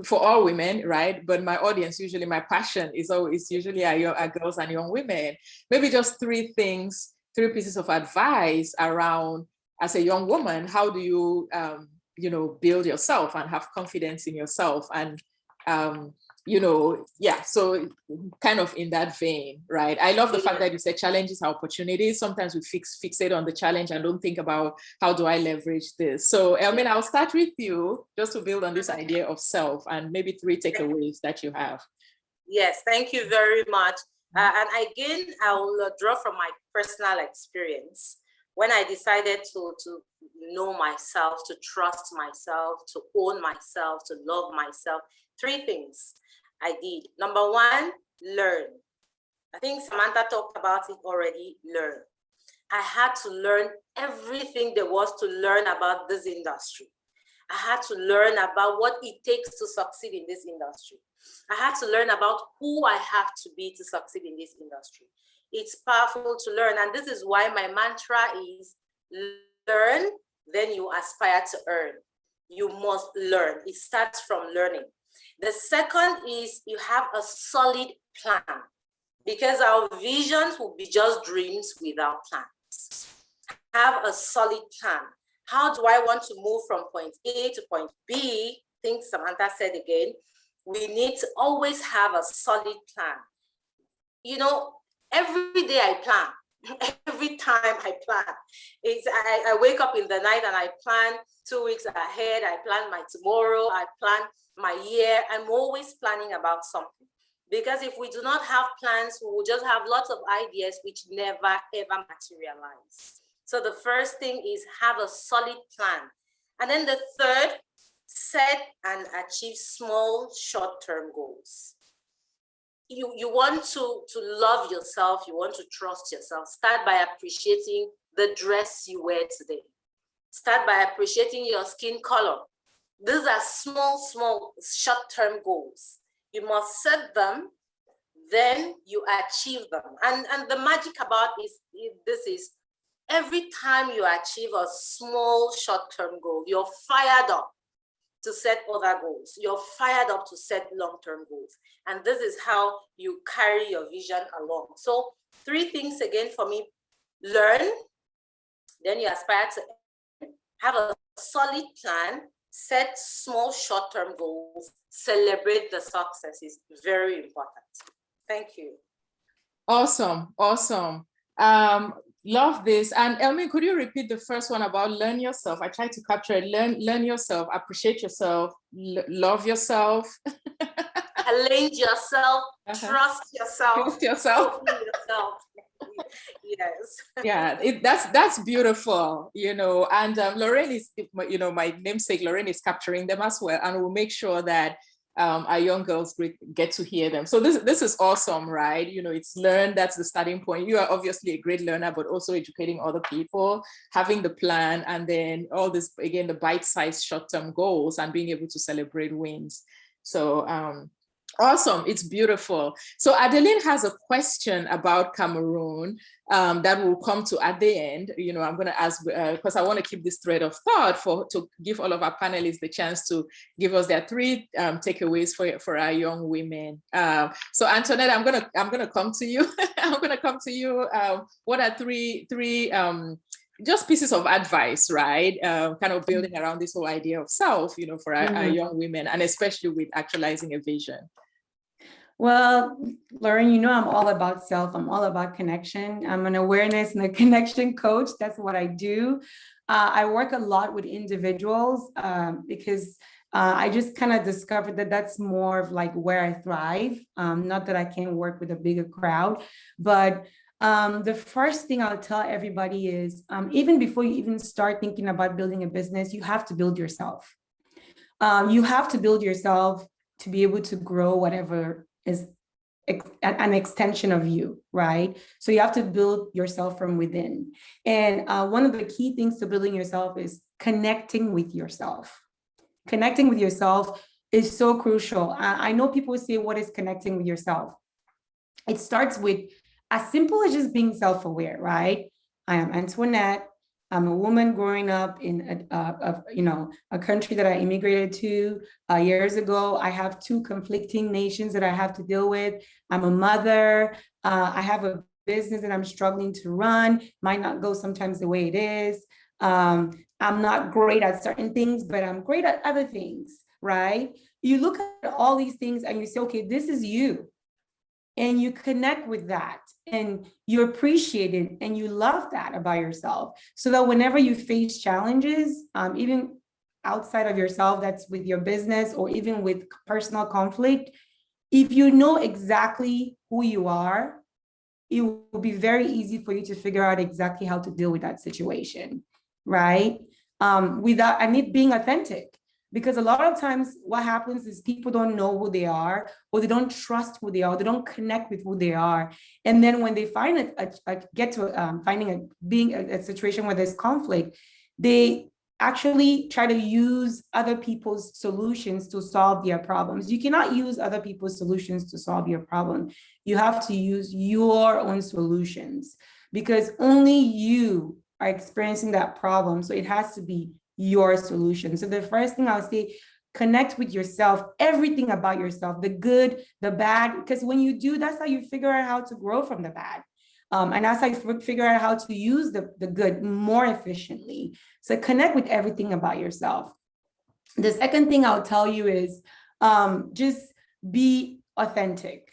for all women, right? But my audience, usually my passion is usually our girls and young women. Maybe just 3 things, 3 pieces of advice around, as a young woman, how do you, build yourself and have confidence in yourself, and so kind of in that vein, right? I love the fact that you said challenges are opportunities. Sometimes we fixate on the challenge and don't think about how do I leverage this. So Elmine, I'll start with you just to build on this idea of self, and maybe 3 takeaways that you have. Yes, thank you very much. And again, I will draw from my personal experience. When I decided to know myself, to trust myself, to own myself, to love myself, 3 things I did. Number 1, learn. I think Samantha talked about it already, learn. I had to learn everything there was to learn about this industry. I had to learn about what it takes to succeed in this industry. I had to learn about who I have to be to succeed in this industry. It's powerful to learn. And this is why my mantra is learn, then you aspire to earn. You must learn. It starts from learning. The second is you have a solid plan, because our visions will be just dreams without plans. Have a solid plan. How do I want to move from point A to point B? I think Samantha said again, we need to always have a solid plan. Every day I plan. Every time I plan. I wake up in the night and I plan 2 weeks ahead. I plan my tomorrow. I plan my year. I'm always planning about something. Because if we do not have plans, we will just have lots of ideas which never, ever materialize. So the first thing is have a solid plan. And then the third, set and achieve small short-term goals. You want to love yourself, you want to trust yourself. Start by appreciating the dress you wear today. Start by appreciating your skin color. These are small short-term goals. You must set them, then you achieve them. And the magic about this is every time you achieve a small short-term goal, you're fired up to set other goals. You're fired up to set long-term goals. And this is how you carry your vision along. So 3 things again for me: learn, then you aspire to have a solid plan, set small short-term goals, celebrate the successes. Very important. Thank you. Awesome. Love this. And Elmine, could you repeat the first one about learn yourself? I tried to capture it. Learn yourself, appreciate yourself, love yourself. Challenge yourself, trust yourself. Yourself. Yes. Yeah, that's beautiful, and Lorraine is, my namesake Lorraine is capturing them as well, and we'll make sure that our young girls get to hear them. So this is awesome, right? It's learn, that's the starting point. You are obviously a great learner, but also educating other people, having the plan, and then all this, again, the bite-sized short-term goals and being able to celebrate wins. So awesome, it's beautiful. So Adeline has a question about Cameroon that will come to at the end. I'm going to ask, because I want to keep this thread of thought to give all of our panelists the chance to give us their 3 takeaways for our young women. So Antoinette, I'm going to come to you. I'm going to come to you. What are three just pieces of advice, right? Kind of building around this whole idea of self, for our young women, and especially with actualizing a vision. Well, Lauren, you know I'm all about self. I'm all about connection. I'm an awareness and a connection coach. That's what I do. I work a lot with individuals because I just kind of discovered that that's more of like where I thrive. Not that I can't work with a bigger crowd, but the first thing I'll tell everybody is even before you even start thinking about building a business, you have to build yourself. You have to build yourself to be able to grow whatever is an extension of you, right? So you have to build yourself from within. And one of the key things to building yourself is connecting with yourself. Connecting with yourself is so crucial. I know people say, what is connecting with yourself? It starts with as simple as just being self-aware, right? I am Antoinette. I'm a woman growing up in a country that I immigrated to years ago. I have two conflicting nations that I have to deal with. I'm a mother. I have a business that I'm struggling to run. Might not go sometimes the way it is. I'm not great at certain things, but I'm great at other things, right? You look at all these things and you say, okay, this is you. And you connect with that and you appreciate it and you love that about yourself. So that whenever you face challenges, even outside of yourself, that's with your business or even with personal conflict, if you know exactly who you are, it will be very easy for you to figure out exactly how to deal with that situation, right? Without, I mean, being authentic. Because a lot of times what happens is people don't know who they are, or they don't trust who they are, they don't connect with who they are. And then when they find being a situation where there's conflict, they actually try to use other people's solutions to solve their problems. You cannot use other people's solutions to solve your problem. You have to use your own solutions because only you are experiencing that problem. So it has to be your solution. So the first thing I'll say, connect with yourself, everything about yourself, the good, the bad, because when you do, that's how you figure out how to grow from the bad. And that's how you figure out how to use the good more efficiently. So connect with everything about yourself. The second thing I'll tell you is just be authentic.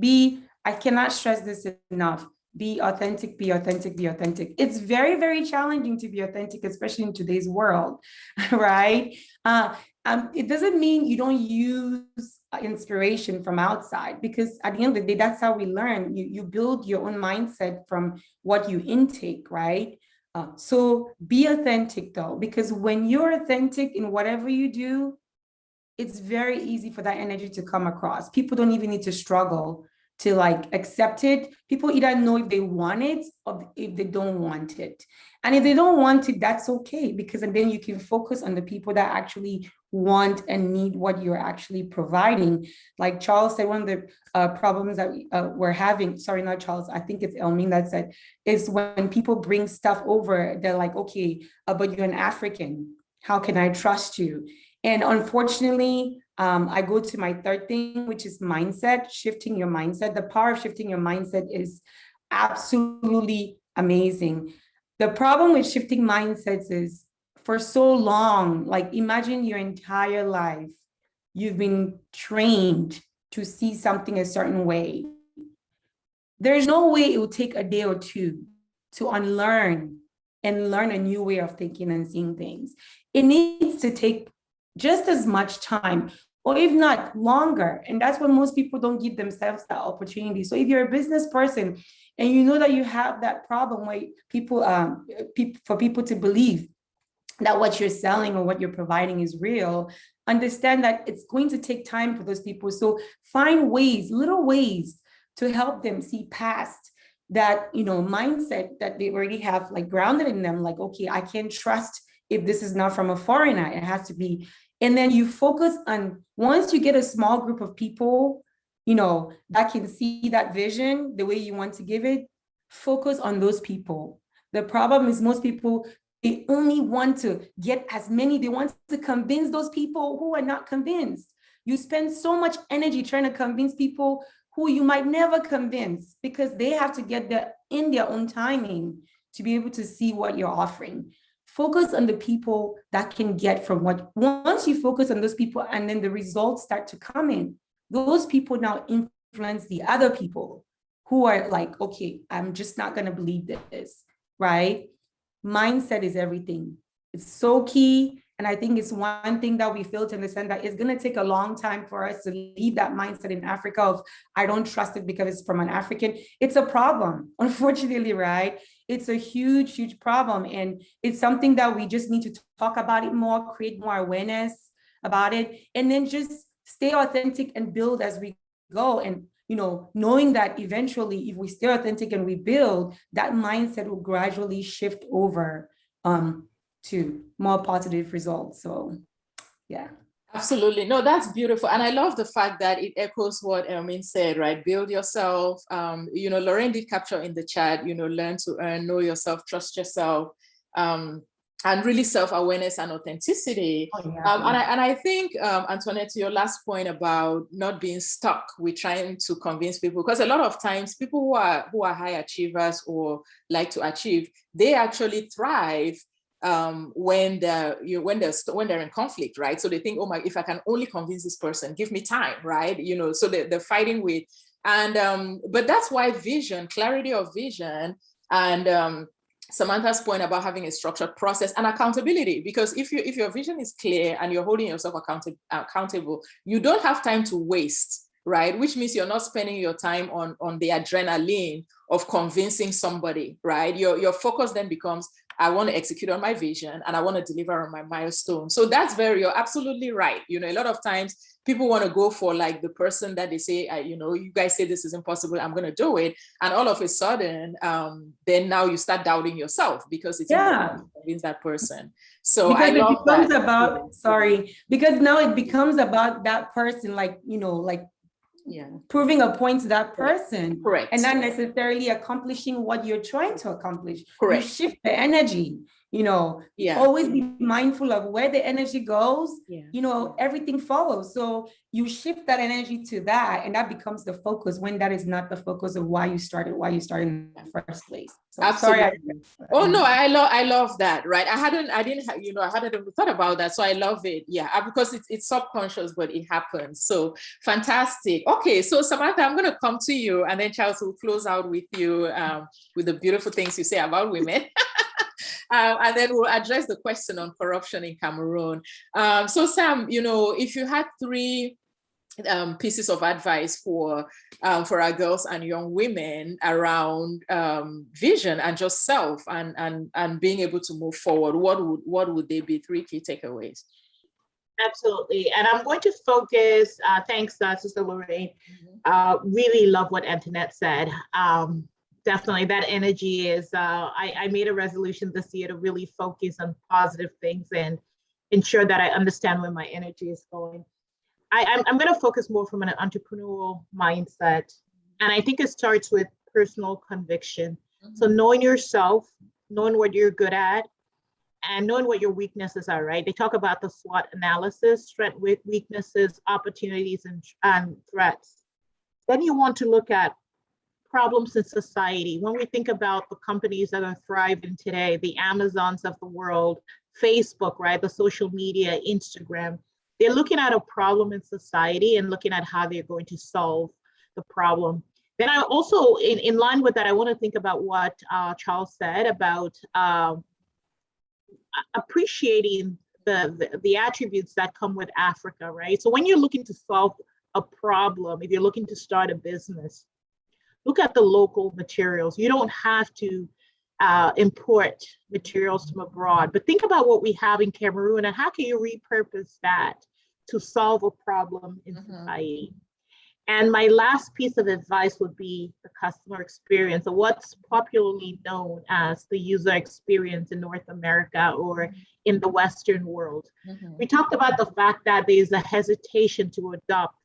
I cannot stress this enough. Be authentic, be authentic, be authentic. It's very, very challenging to be authentic, especially in today's world, right? It doesn't mean you don't use inspiration from outside, because at the end of the day, that's how we learn. You build your own mindset from what you intake, right? So be authentic though, because when you're authentic in whatever you do, it's very easy for that energy to come across. People don't even need to struggle to like accept it. People either know if they want it or if they don't want it. And if they don't want it, that's okay, because then you can focus on the people that actually want and need what you're actually providing. Like Charles said, one of the problems that we're having, sorry, not Charles, I think it's Elmine that said, is when people bring stuff over, they're like, okay, but you're an African. How can I trust you? And unfortunately, I go to my third thing, which is mindset, shifting your mindset. The power of shifting your mindset is absolutely amazing. The problem with shifting mindsets is for so long, like imagine your entire life, you've been trained to see something a certain way. There's no way it will take a day or two to unlearn and learn a new way of thinking and seeing things. It needs to take just as much time, or if not longer. And that's when most people don't give themselves that opportunity. So if you're a business person and you know that you have that problem where for people to believe that what you're selling or what you're providing is real, understand that it's going to take time for those people. So find ways, little ways to help them see past that, mindset that they already have like grounded in them. Like, okay, I can't trust if this is not from a foreigner, it has to be. And then you focus on, once you get a small group of people, that can see that vision the way you want to give it, focus on those people. The problem is most people, they only want to get as many, they want to convince those people who are not convinced. You spend so much energy trying to convince people who you might never convince, because they have to get there in their own timing to be able to see what you're offering. Focus on the people that can get from what, once you focus on those people and then the results start to come in, those people now influence the other people who are like, okay, I'm just not going to believe this, right? Mindset is everything. It's so key. And I think it's one thing that we fail to understand, that it's going to take a long time for us to leave that mindset in Africa of, I don't trust it because it's from an African. It's a problem, unfortunately, right? It's a huge, huge problem. And it's something that we just need to talk about it more, create more awareness about it, and then just stay authentic and build as we go. And, you know, knowing that eventually, if we stay authentic and we build, that mindset will gradually shift over to more positive results. So, yeah. Absolutely. No, that's beautiful. And I love the fact that it echoes what Elmine said, right? Build yourself. You know, Lorraine did capture in the chat, you know, learn to earn, know yourself, trust yourself, and really self-awareness and authenticity. Oh, yeah. And I think, Antoinette, to your last point about not being stuck with trying to convince people, because a lot of times people who are high achievers or like to achieve, they actually thrive when they're in conflict, right? So they think, oh my, if I can only convince this person, give me time, right? You know, so they're fighting with, and but that's why vision, clarity of vision, and Samantha's point about having a structured process and accountability, because if your vision is clear and you're holding yourself accountable, you don't have time to waste, right? Which means you're not spending your time on the adrenaline of convincing somebody, right? Your focus then becomes, I want to execute on my vision and I want to deliver on my milestone. So that's you're absolutely right. You know, a lot of times people want to go for like the person that they say, you know, you guys say this is impossible, I'm going to do it. And all of a sudden, then now you start doubting yourself because it's impossible to convince that person. So because I love that. Because now it becomes about that person, like, you know, like, yeah, proving a point to that person. Correct. And not necessarily accomplishing what you're trying to accomplish. Correct. You shift the energy, you know, always be mindful of where the energy goes, you know, everything follows. So you shift that energy to that, and that becomes the focus when that is not the focus of why you started in the first place. So absolutely. Oh no, I love that, right? I hadn't even thought about that. So I love it. Yeah, because it's subconscious, but it happens. So fantastic. Okay, so Samantha, I'm going to come to you, and then Charles will close out with you with the beautiful things you say about women. And then we'll address the question on corruption in Cameroon. So Sam, you know, if you had 3 pieces of advice for our girls and young women around vision and just self and being able to move forward, what would they be? 3 key takeaways? Absolutely. And I'm going to focus, thanks, Sister Lorraine. Really love what Antoinette said. Definitely that energy is, I made a resolution this year to really focus on positive things and ensure that I understand where my energy is going. I'm going to focus more from an entrepreneurial mindset. And I think it starts with personal conviction. So knowing yourself, knowing what you're good at, and knowing what your weaknesses are, right? They talk about the SWOT analysis, strengths, weaknesses, opportunities, and threats. Then you want to look at problems in society. When we think about the companies that are thriving today, the Amazons of the world, Facebook, right? The social media, Instagram, they're looking at a problem in society and looking at how they're going to solve the problem. Then I also, in line with that, I want to think about what Charles said about appreciating the attributes that come with Africa, right? So when you're looking to solve a problem, if you're looking to start a business, look at the local materials. You don't have to import materials from abroad, but think about what we have in Cameroon and how can you repurpose that to solve a problem in society. And my last piece of advice would be the customer experience, or what's popularly known as the user experience in North America or in the Western world. We talked about the fact that there's a hesitation to adopt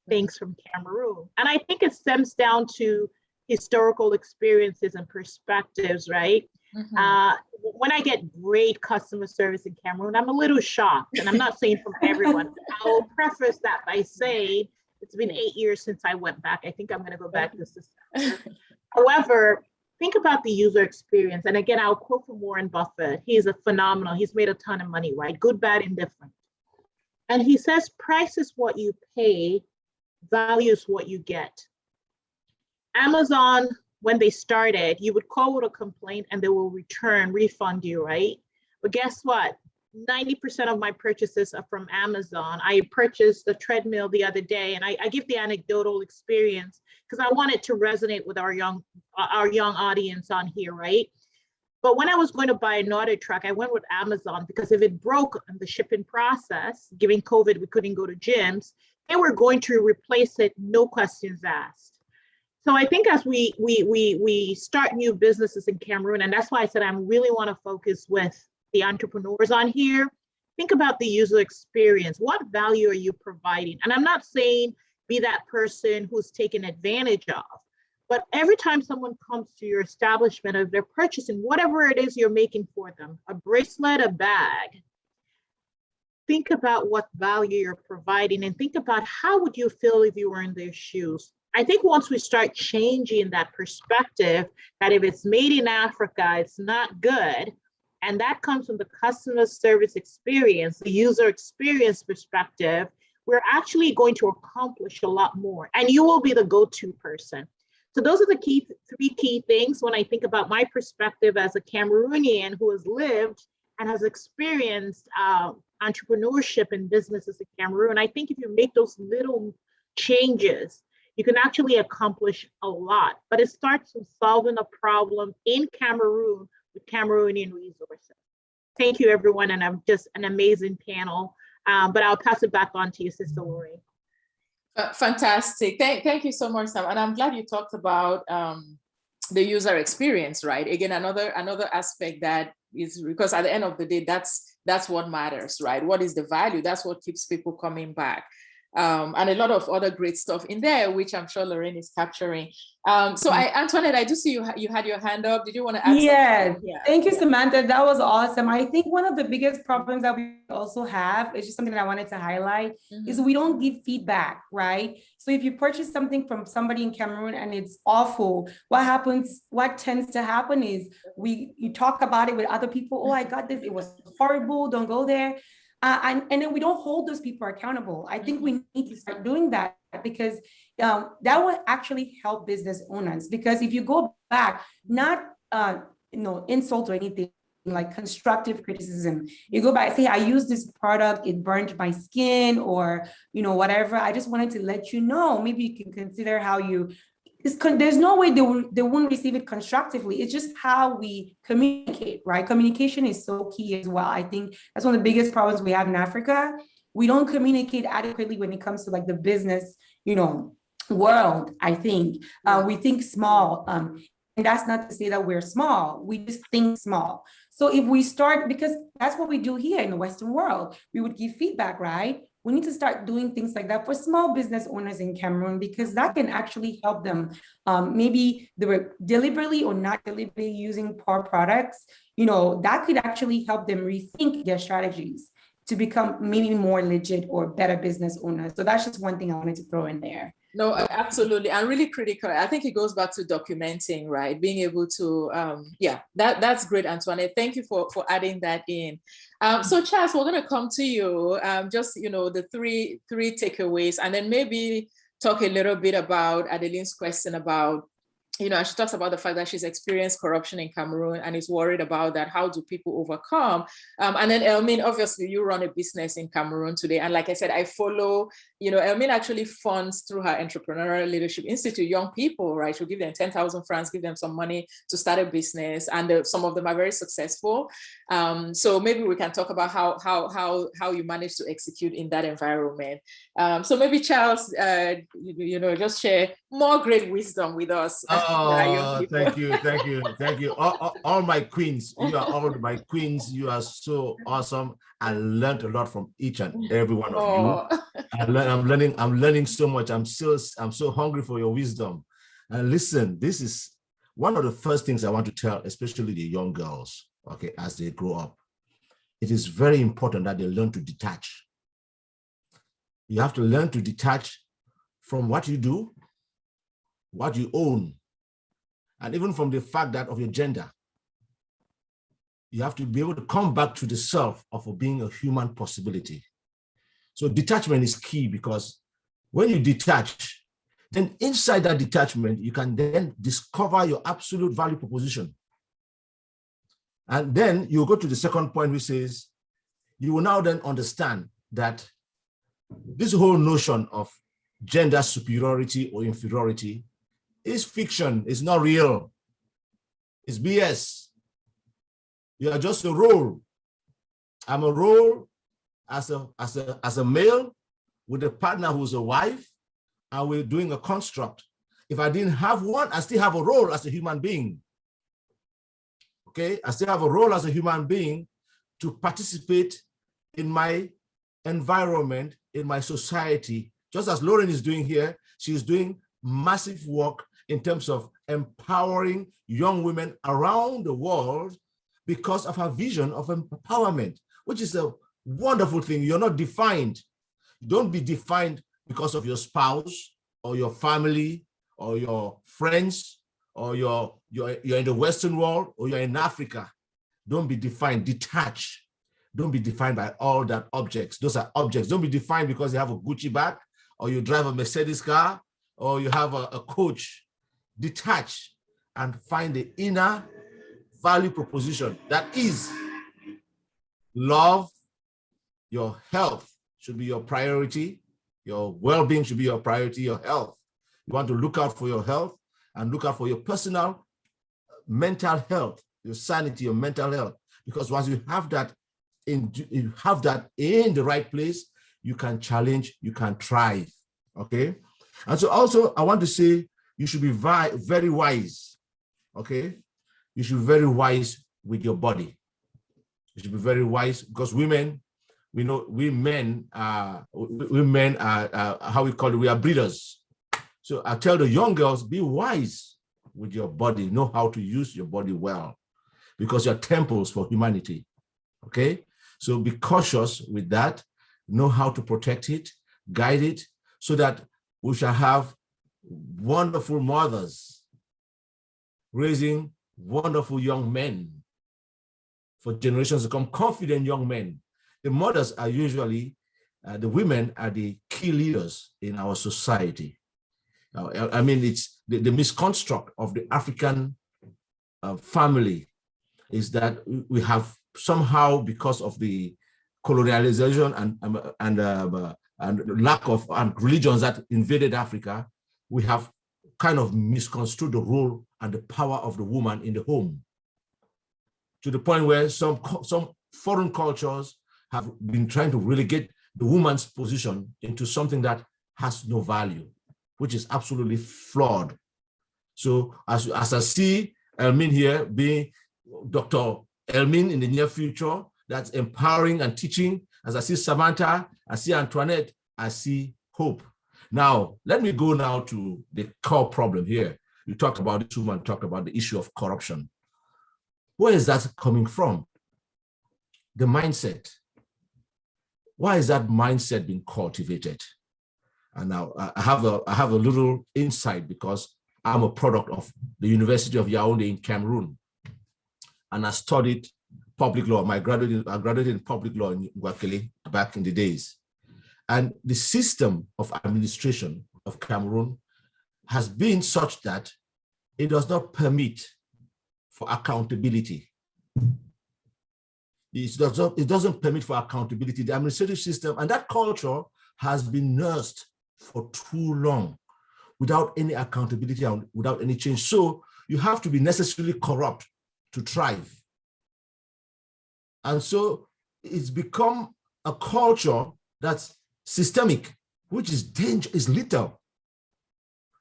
things from Cameroon. And I think it stems down to historical experiences and perspectives, right? When I get great customer service in Cameroon, I'm a little shocked. And I'm not saying from everyone. I'll preface that by saying, it's been 8 years since I went back. I think I'm going to go back this December. However, think about the user experience. And again, I'll quote from Warren Buffett. He's a phenomenal. He's made a ton of money, right? Good, bad, indifferent. And he says, price is what you pay. value is what you get. Amazon, when they started, you would call with a complaint and they will refund you, right? But guess what? 90% of my purchases are from Amazon. I purchased a treadmill the other day, and I give the anecdotal experience because I want it to resonate with our young audience on here, right? But when I was going to buy an auto truck, I went with Amazon because if it broke in the shipping process, given COVID, we couldn't go to gyms, they were going to replace it, no questions asked. So I think as we start new businesses in Cameroon, and that's why I said I really want to focus with the entrepreneurs on here, think about the user experience. What value are you providing? And I'm not saying be that person who's taken advantage of, but every time someone comes to your establishment, if they're purchasing whatever it is you're making for them, a bracelet, a bag, think about what value you're providing and think about how would you feel if you were in their shoes. I think once we start changing that perspective, that if it's made in Africa, it's not good, and that comes from the customer service experience, the user experience perspective, we're actually going to accomplish a lot more, and you will be the go-to person. So those are the three key things when I think about my perspective as a Cameroonian who has lived and has experienced entrepreneurship and businesses in Cameroon. I think if you make those little changes, you can actually accomplish a lot, but it starts from solving a problem in Cameroon with Cameroonian resources. Thank you, everyone, and I'm just an amazing panel, but I'll pass it back on to you, Sister Lorraine. Fantastic. Thank you so much, Sam. And I'm glad you talked about the user experience, right? Again, another aspect that is, because at the end of the day, that's what matters, right? What is the value? That's what keeps people coming back. And a lot of other great stuff in there, which I'm sure Lorraine is capturing. So Antoinette, I do see you had your hand up. Did you want to add something? Yeah. Thank you, Samantha. That was awesome. I think one of the biggest problems that we also have, is just something that I wanted to highlight, is we don't give feedback, right? So if you purchase something from somebody in Cameroon and it's awful, what tends to happen is you talk about it with other people. Oh, I got this. It was horrible. Don't go there. And then we don't hold those people accountable. I think we need to start doing that because that will actually help business owners. Because if you go back, not insult or anything, like constructive criticism, you go back, say, I used this product, it burned my skin, or whatever. I just wanted to let you know, maybe you can consider how you. There's no way they won't receive it constructively. It's just how we communicate, right? Communication is so key as well. I think that's one of the biggest problems we have in Africa. We don't communicate adequately when it comes to like the business, world. I think we think small, and that's not to say that we're small. We just think small. So if we start, because that's what we do here in the Western world, we would give feedback, right? We need to start doing things like that for small business owners in Cameroon, because that can actually help them. Maybe they were deliberately or not deliberately using poor products, that could actually help them rethink their strategies to become maybe more legit or better business owners. So that's just one thing I wanted to throw in there. No, absolutely. And really critical. I think it goes back to documenting, right? Being able to, that's great, Antoinette. Thank you for adding that in. So Charles, we're going to come to you, just, the three takeaways, and then maybe talk a little bit about Adeline's question about, she talks about the fact that she's experienced corruption in Cameroon and is worried about that. How do people overcome? And then Elmine, obviously you run a business in Cameroon today. And like I said, I follow, Elmine actually funds through her Entrepreneurial Leadership Institute, young people, right? She'll give them 10,000 francs, give them some money to start a business. And some of them are very successful. So maybe we can talk about how you manage to execute in that environment. So maybe Charles, just share more great wisdom with us. Oh, thank you. All my queens, you are all my queens. You are so awesome. I learned a lot from each and every one of you. I'm learning so much. I'm so hungry for your wisdom. And listen, this is one of the first things I want to tell, especially the young girls, okay, as they grow up. It is very important that they learn to detach. You have to learn to detach from what you do, what you own, and even from the fact that of your gender. You have to be able to come back to the self of being a human possibility. So detachment is key, because when you detach, then inside that detachment, you can then discover your absolute value proposition. And then you go to the second point, which says, you will now then understand that this whole notion of gender superiority or inferiority is fiction, it's not real, it's BS. You are just a role. I'm a role as a male with a partner who's a wife, and we're doing a construct. If I didn't have one, I still have a role as a human being. Okay, I still have a role as a human being to participate in my environment, in my society. Just as Lauren is doing here, she's doing massive work in terms of empowering young women around the world because of her vision of empowerment, which is a wonderful thing. You're not defined. Don't be defined because of your spouse or your family or your friends, or you're in the Western world, or you're in Africa. Don't be defined, detach. Don't be defined by all that objects. Those are objects. Don't be defined because you have a Gucci bag, or you drive a Mercedes car, or you have a coach. Detach and find the inner value proposition that is love. Your health should be your priority. Your well-being should be your priority, your health. You want to look out for your health and look out for your personal mental health, your sanity, your mental health. Because once you have that in the right place, you can challenge, you can thrive. Okay. And so also I want to say you should be very wise. Okay. You should be very wise with your body. You should be very wise, because women, we know we men are how we call it, we are breeders. So I tell the young girls, be wise with your body, know how to use your body well, because you're temples for humanity. Okay, so be cautious with that, know how to protect it, guide it, so that we shall have wonderful mothers raising wonderful young men for generations to come, confident young men. The mothers are usually, the women are the key leaders in our society. I mean, it's the misconstruct of the African family is that we have somehow, because of the colonialization and lack of religions that invaded Africa, we have kind of misconstrued the role and the power of the woman in the home, to the point where some foreign cultures have been trying to relegate the woman's position into something that has no value, which is absolutely flawed. So as I see Elmine here being Dr. Elmine in the near future, that's empowering and teaching. As I see Samantha, I see Antoinette, I see hope. Now, let me go now to the core problem here. You talked about this woman, talked about the issue of corruption. Where is that coming from? The mindset. Why is that mindset being cultivated? And now I have a little insight, because I'm a product of the University of Yaoundé in Cameroon, and I studied public law. I graduated in public law in Guakele back in the days. And the system of administration of Cameroon has been such that it does not permit for accountability. It doesn't permit for accountability. The administrative system and that culture has been nursed for too long without any accountability and without any change. So you have to be necessarily corrupt to thrive. And so it's become a culture that's systemic, which is dangerous, is lethal.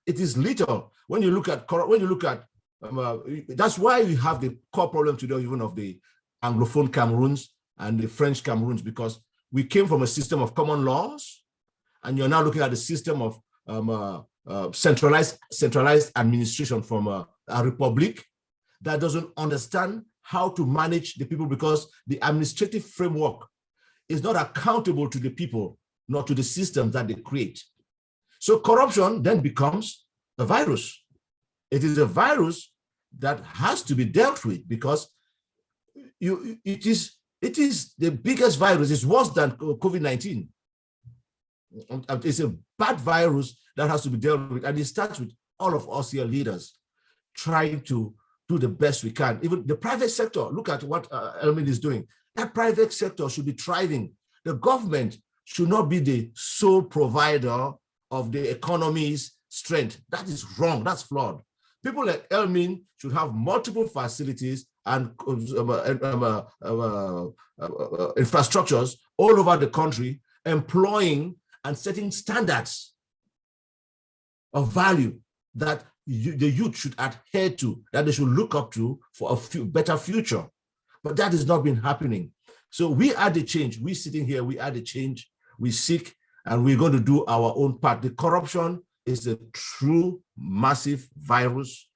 It is lethal. When you look at, that's why we have the core problem today, even of the Anglophone Cameroons and the French Cameroons, because we came from a system of common laws, and you're now looking at the system of centralized administration from a republic that doesn't understand how to manage the people, because the administrative framework is not accountable to the people, nor to the systems that they create. So corruption then becomes a virus. It is a virus that has to be dealt with, because it is the biggest virus. It's worse than COVID-19. it's a bad virus that has to be dealt with. And it starts with all of us here leaders trying to do the best we can. Even the private sector, look at what Elmine is doing. That private sector should be thriving. The government should not be the sole provider of the economy's strength. That is wrong, that's flawed. People like Elmine should have multiple facilities and infrastructures all over the country, employing and setting standards of value that the youth should adhere to, that they should look up to for a better future. But that has not been happening. So we are the change. We sitting here, we are the change. We seek, and we're going to do our own part. The corruption is a true massive virus.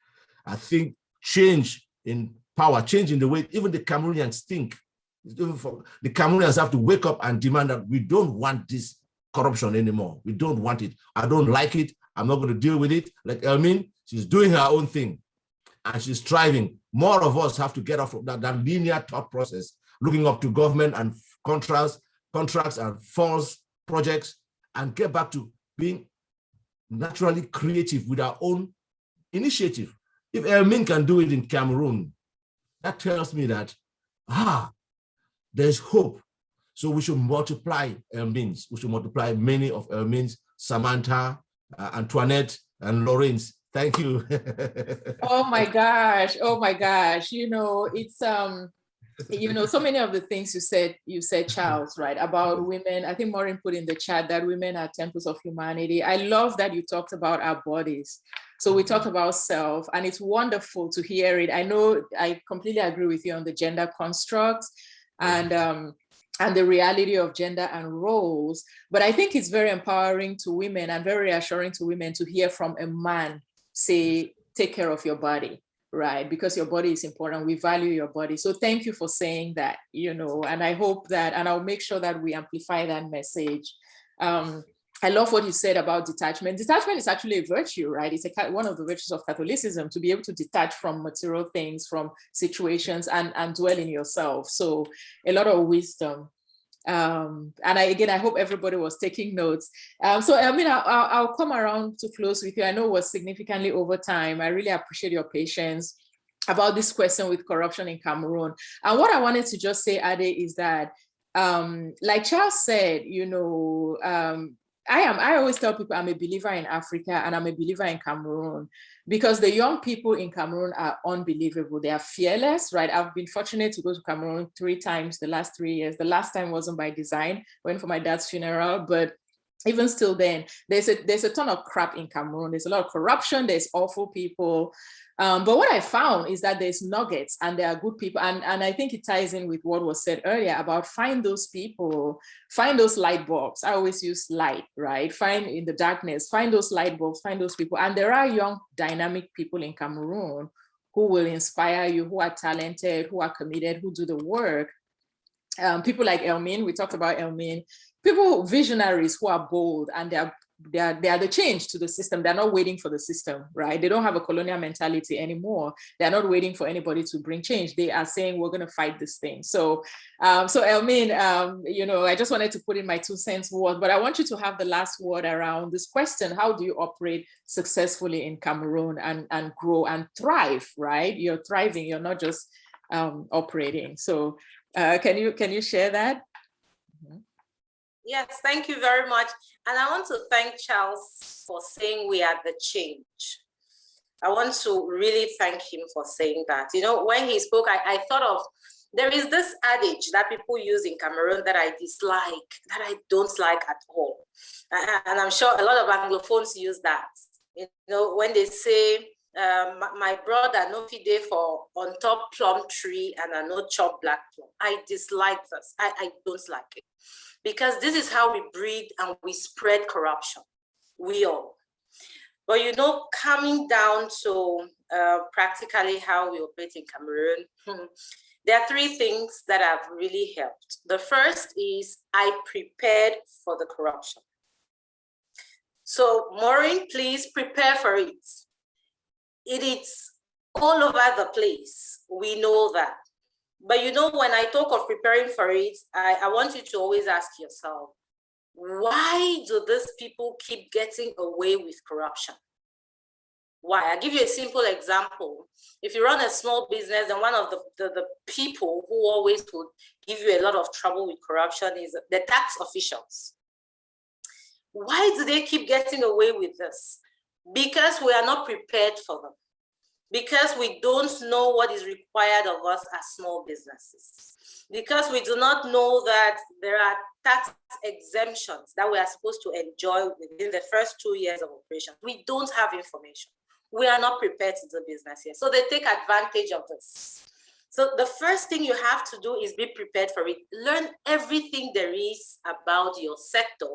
I think change in power, change in the way even the Cameroonians think. The Cameroonians have to wake up and demand that we don't want this corruption anymore. We don't want it. I don't like it. I'm not going to deal with it. Like Elmine, she's doing her own thing and she's striving. More of us have to get off of that linear thought process, looking up to government and contracts and false projects, and get back to being naturally creative with our own initiative. If Elmine can do it in Cameroon, that tells me that, there's hope. So we should multiply Elmines. We should multiply many of Elmines, Samantha, Antoinette, and Lawrence. Thank you. Oh my gosh. Oh my gosh. You know, it's so many of the things you said, Charles, right, about women. I think Maureen put in the chat that women are temples of humanity. I love that you talked about our bodies. So we talked about self, and it's wonderful to hear it. I know I completely agree with you on the gender construct and the reality of gender and roles. But I think it's very empowering to women and very reassuring to women to hear from a man say, take care of your body, right? Because your body is important. We value your body. So thank you for saying that, and I hope that, and I'll make sure that we amplify that message. I love what you said about detachment. Detachment is actually a virtue, right? It's one of the virtues of Catholicism, to be able to detach from material things, from situations, and dwell in yourself. So a lot of wisdom. And I hope everybody was taking notes. So I mean, I'll come around to close with you. I know it was significantly over time. I really appreciate your patience about this question with corruption in Cameroon. And what I wanted to just say, Ade, is that, like Charles said, I always tell people I'm a believer in Africa and I'm a believer in Cameroon, because the young people in Cameroon are unbelievable. They are fearless, right? I've been fortunate to go to Cameroon 3 times the last 3 years. The last time wasn't by design, went for my dad's funeral, but even still then, there's a ton of crap in Cameroon. There's a lot of corruption, there's awful people. But what I found is that there's nuggets and there are good people. And I think it ties in with what was said earlier about find those people, find those light bulbs. I always use light, right? Find in the darkness, find those light bulbs, find those people. And there are young, dynamic people in Cameroon who will inspire you, who are talented, who are committed, who do the work. People like Elmine, we talked about Elmine, people, visionaries who are bold, and they are the change to the system. They're not waiting for the system, right? They don't have a colonial mentality anymore. They're not waiting for anybody to bring change. They are saying, we're going to fight this thing. So Elmine, I just wanted to put in my 2 cents word, but I want you to have the last word around this question. How do you operate successfully in Cameroon and grow and thrive, right? You're thriving, you're not just operating. So can you share that? Yes, thank you very much. And I want to thank Charles for saying we are the change. I want to really thank him for saying that. When he spoke, I thought of, there is this adage that people use in Cameroon that I dislike, that I don't like at all. And I'm sure a lot of Anglophones use that. When they say, my brother no fit dey for on top plum tree and I no chop black plum. I dislike this. I don't like it. Because this is how we breed and we spread corruption. We all. But coming down to practically how we operate in Cameroon, there are 3 things that have really helped. The first is I prepared for the corruption. So Maureen, please prepare for it. It is all over the place. We know that. But when I talk of preparing for it, I want you to always ask yourself, why do these people keep getting away with corruption? Why? I'll give you a simple example. If you run a small business, then one of the people who always would give you a lot of trouble with corruption is the tax officials. Why do they keep getting away with this? Because we are not prepared for them. Because we don't know what is required of us as small businesses. Because we do not know that there are tax exemptions that we are supposed to enjoy within the first 2 years of operation. We don't have information. We are not prepared to do business here. So they take advantage of this. So the first thing you have to do is be prepared for it. Learn everything there is about your sector,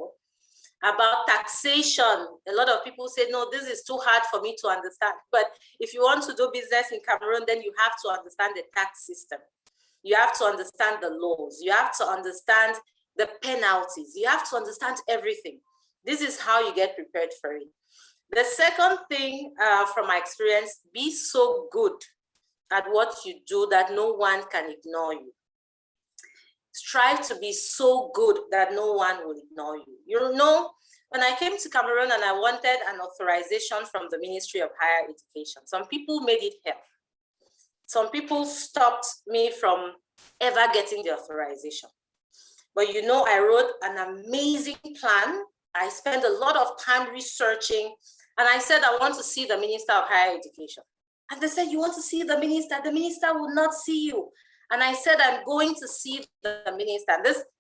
about taxation. A lot of people say, no, this is too hard for me to understand. But if you want to do business in Cameroon, then you have to understand the tax system. You have to understand the laws. You have to understand the penalties. You have to understand everything. This is how you get prepared for it. The second thing from my experience, be so good at what you do that no one can ignore you. Strive to be so good that no one will ignore you. You know, when I came to Cameroon and I wanted an authorization from the Ministry of Higher Education, some people made it hell. Some people stopped me from ever getting the authorization. But you know, I wrote an amazing plan. I spent a lot of time researching, and I said, I want to see the Minister of Higher Education. And they said, you want to see the minister? The minister will not see you. And I said, I'm going to see the minister.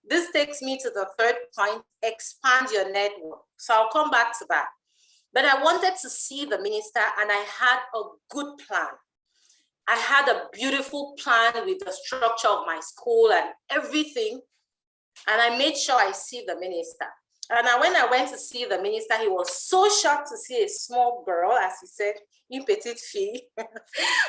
This takes me to the third point, expand your network. So I'll come back to that. But I wanted to see the minister, and I had a good plan. I had a beautiful plan with the structure of my school and everything. And I made sure I see the minister. And when I went to see the minister, he was so shocked to see a small girl, as he said, une petite fille,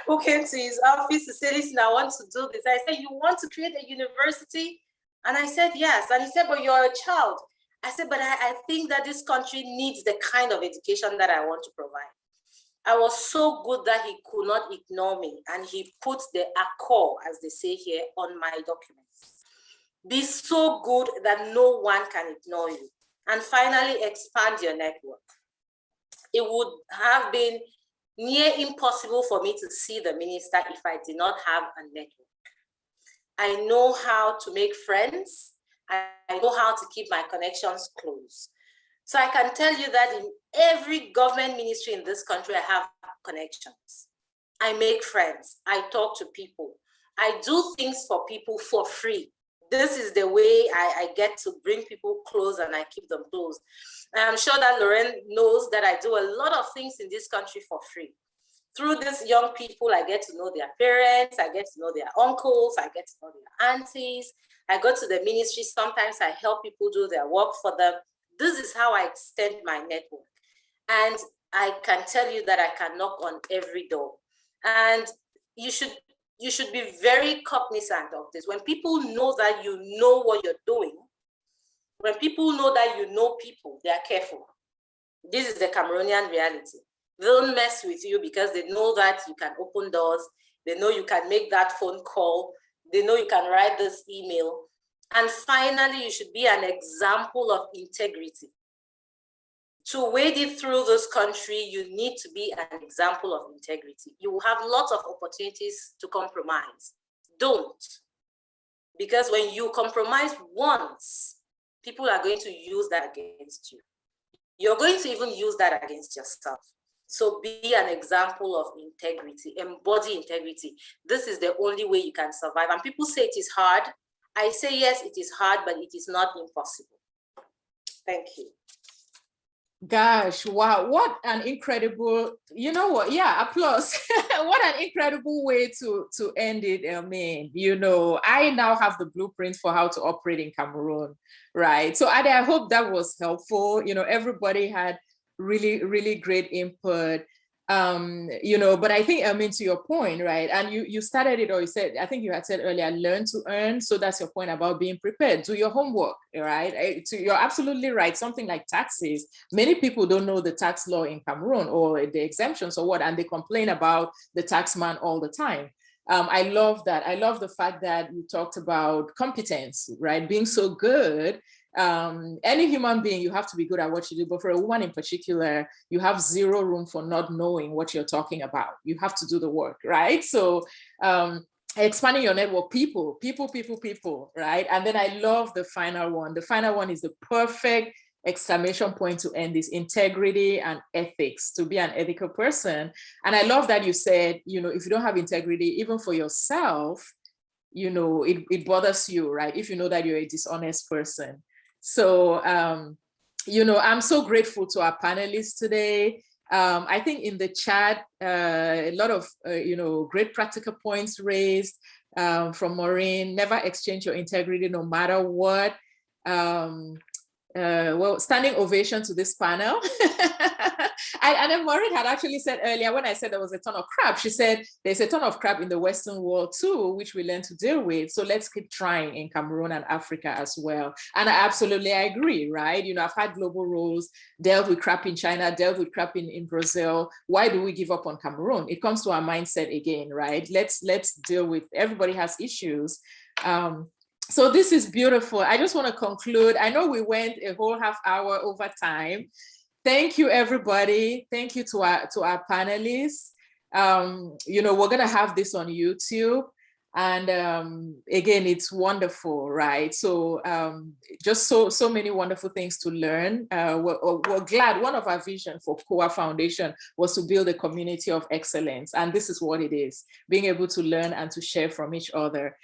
who came to his office to say, listen, I want to do this. I said, you want to create a university? And I said, yes. And he said, but you're a child. I said, but I think that this country needs the kind of education that I want to provide. I was so good that he could not ignore me, and he put the accord, as they say here, on my documents. Be so good that no one can ignore you. And finally, expand your network. It would have been near impossible for me to see the minister if I did not have a network. I know how to make friends. I know how to keep my connections close. So I can tell you that in every government ministry in this country, I have connections. I make friends. I talk to people. I do things for people for free. This is the way I get to bring people close, and I keep them close. And I'm sure that Lauren knows that I do a lot of things in this country for free. Through these young people, I get to know their parents, I get to know their uncles, I get to know their aunties. I go to the ministry, sometimes I help people do their work for them. This is how I extend my network. And I can tell you that I can knock on every door. And you should be very cognizant of this. When people know that you know what you're doing, when people know that you know people, they are careful. This is the Cameroonian reality. They don't mess with you because they know that you can open doors. They know you can make that phone call. They know you can write this email. And finally, you should be an example of integrity. To wade it through this country, you need to be an example of integrity. You will have lots of opportunities to compromise. Don't. Because when you compromise once, people are going to use that against you. You're going to even use that against yourself. So be an example of integrity, embody integrity. This is the only way you can survive. And people say it is hard. I say, yes, it is hard, but it is not impossible. Thank you. Gosh, wow, what an incredible, you know what, yeah, applause. What an incredible way to end it, Elmine. You know, I now have the blueprint for how to operate in Cameroon, right? So I hope that was helpful. You know, everybody had really, really great input. You know, but I think, I mean, to your point, right? And you started it, or you said, I think you had said earlier, learn to earn. So that's your point about being prepared. Do your homework, right? You're absolutely right. Something like taxes. Many people don't know the tax law in Cameroon or the exemptions or what, and they complain about the tax man all the time. I love that. I love the fact that you talked about competence, right? Being so good Any human being, you have to be good at what you do, but for a woman in particular, you have zero room for not knowing what you're talking about. You have to do the work, right? So expanding your network, people, right? And then I love the final one. The final one is the perfect exclamation point to end this: integrity and ethics, to be an ethical person. And I love that you said, you know, if you don't have integrity, even for yourself, you know, it bothers you, right? If you know that you're a dishonest person. So, you know, I'm so grateful to our panelists today. I think in the chat, a lot of, you know, great practical points raised from Maureen. Never exchange your integrity no matter what. Well, standing ovation to this panel. And then Maureen had actually said earlier, when I said there was a ton of crap, she said, there's a ton of crap in the Western world too, which we learn to deal with. So let's keep trying in Cameroon and Africa as well. And I agree, right? You know, I've had global roles, dealt with crap in China, dealt with crap in Brazil. Why do we give up on Cameroon? It comes to our mindset again, right? Let's deal with, everybody has issues. So this is beautiful. I just want to conclude. I know we went a whole half hour over time. Thank you, everybody. Thank you to our panelists. You know, we're gonna have this on YouTube. And again, it's wonderful, right? So just so many wonderful things to learn. We're glad. One of our vision for Kuwa Foundation was to build a community of excellence. And this is what it is, being able to learn and to share from each other.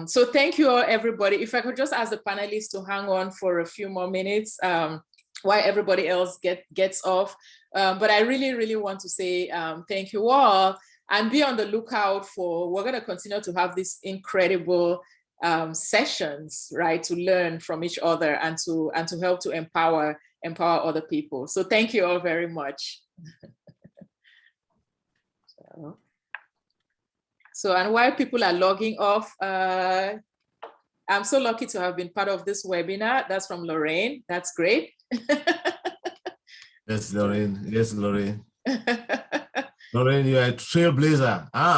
So thank you all, everybody. If I could just ask the panelists to hang on for a few more minutes while everybody else gets off. But I really want to say thank you all, and be on the lookout for, we're going to continue to have these incredible sessions, right, to learn from each other and to help to empower other people. So thank you all very much. So, and while people are logging off, I'm so lucky to have been part of this webinar. That's from Lorraine. That's great. Yes, Lorraine. Yes, Lorraine. Lorraine, you're a trailblazer.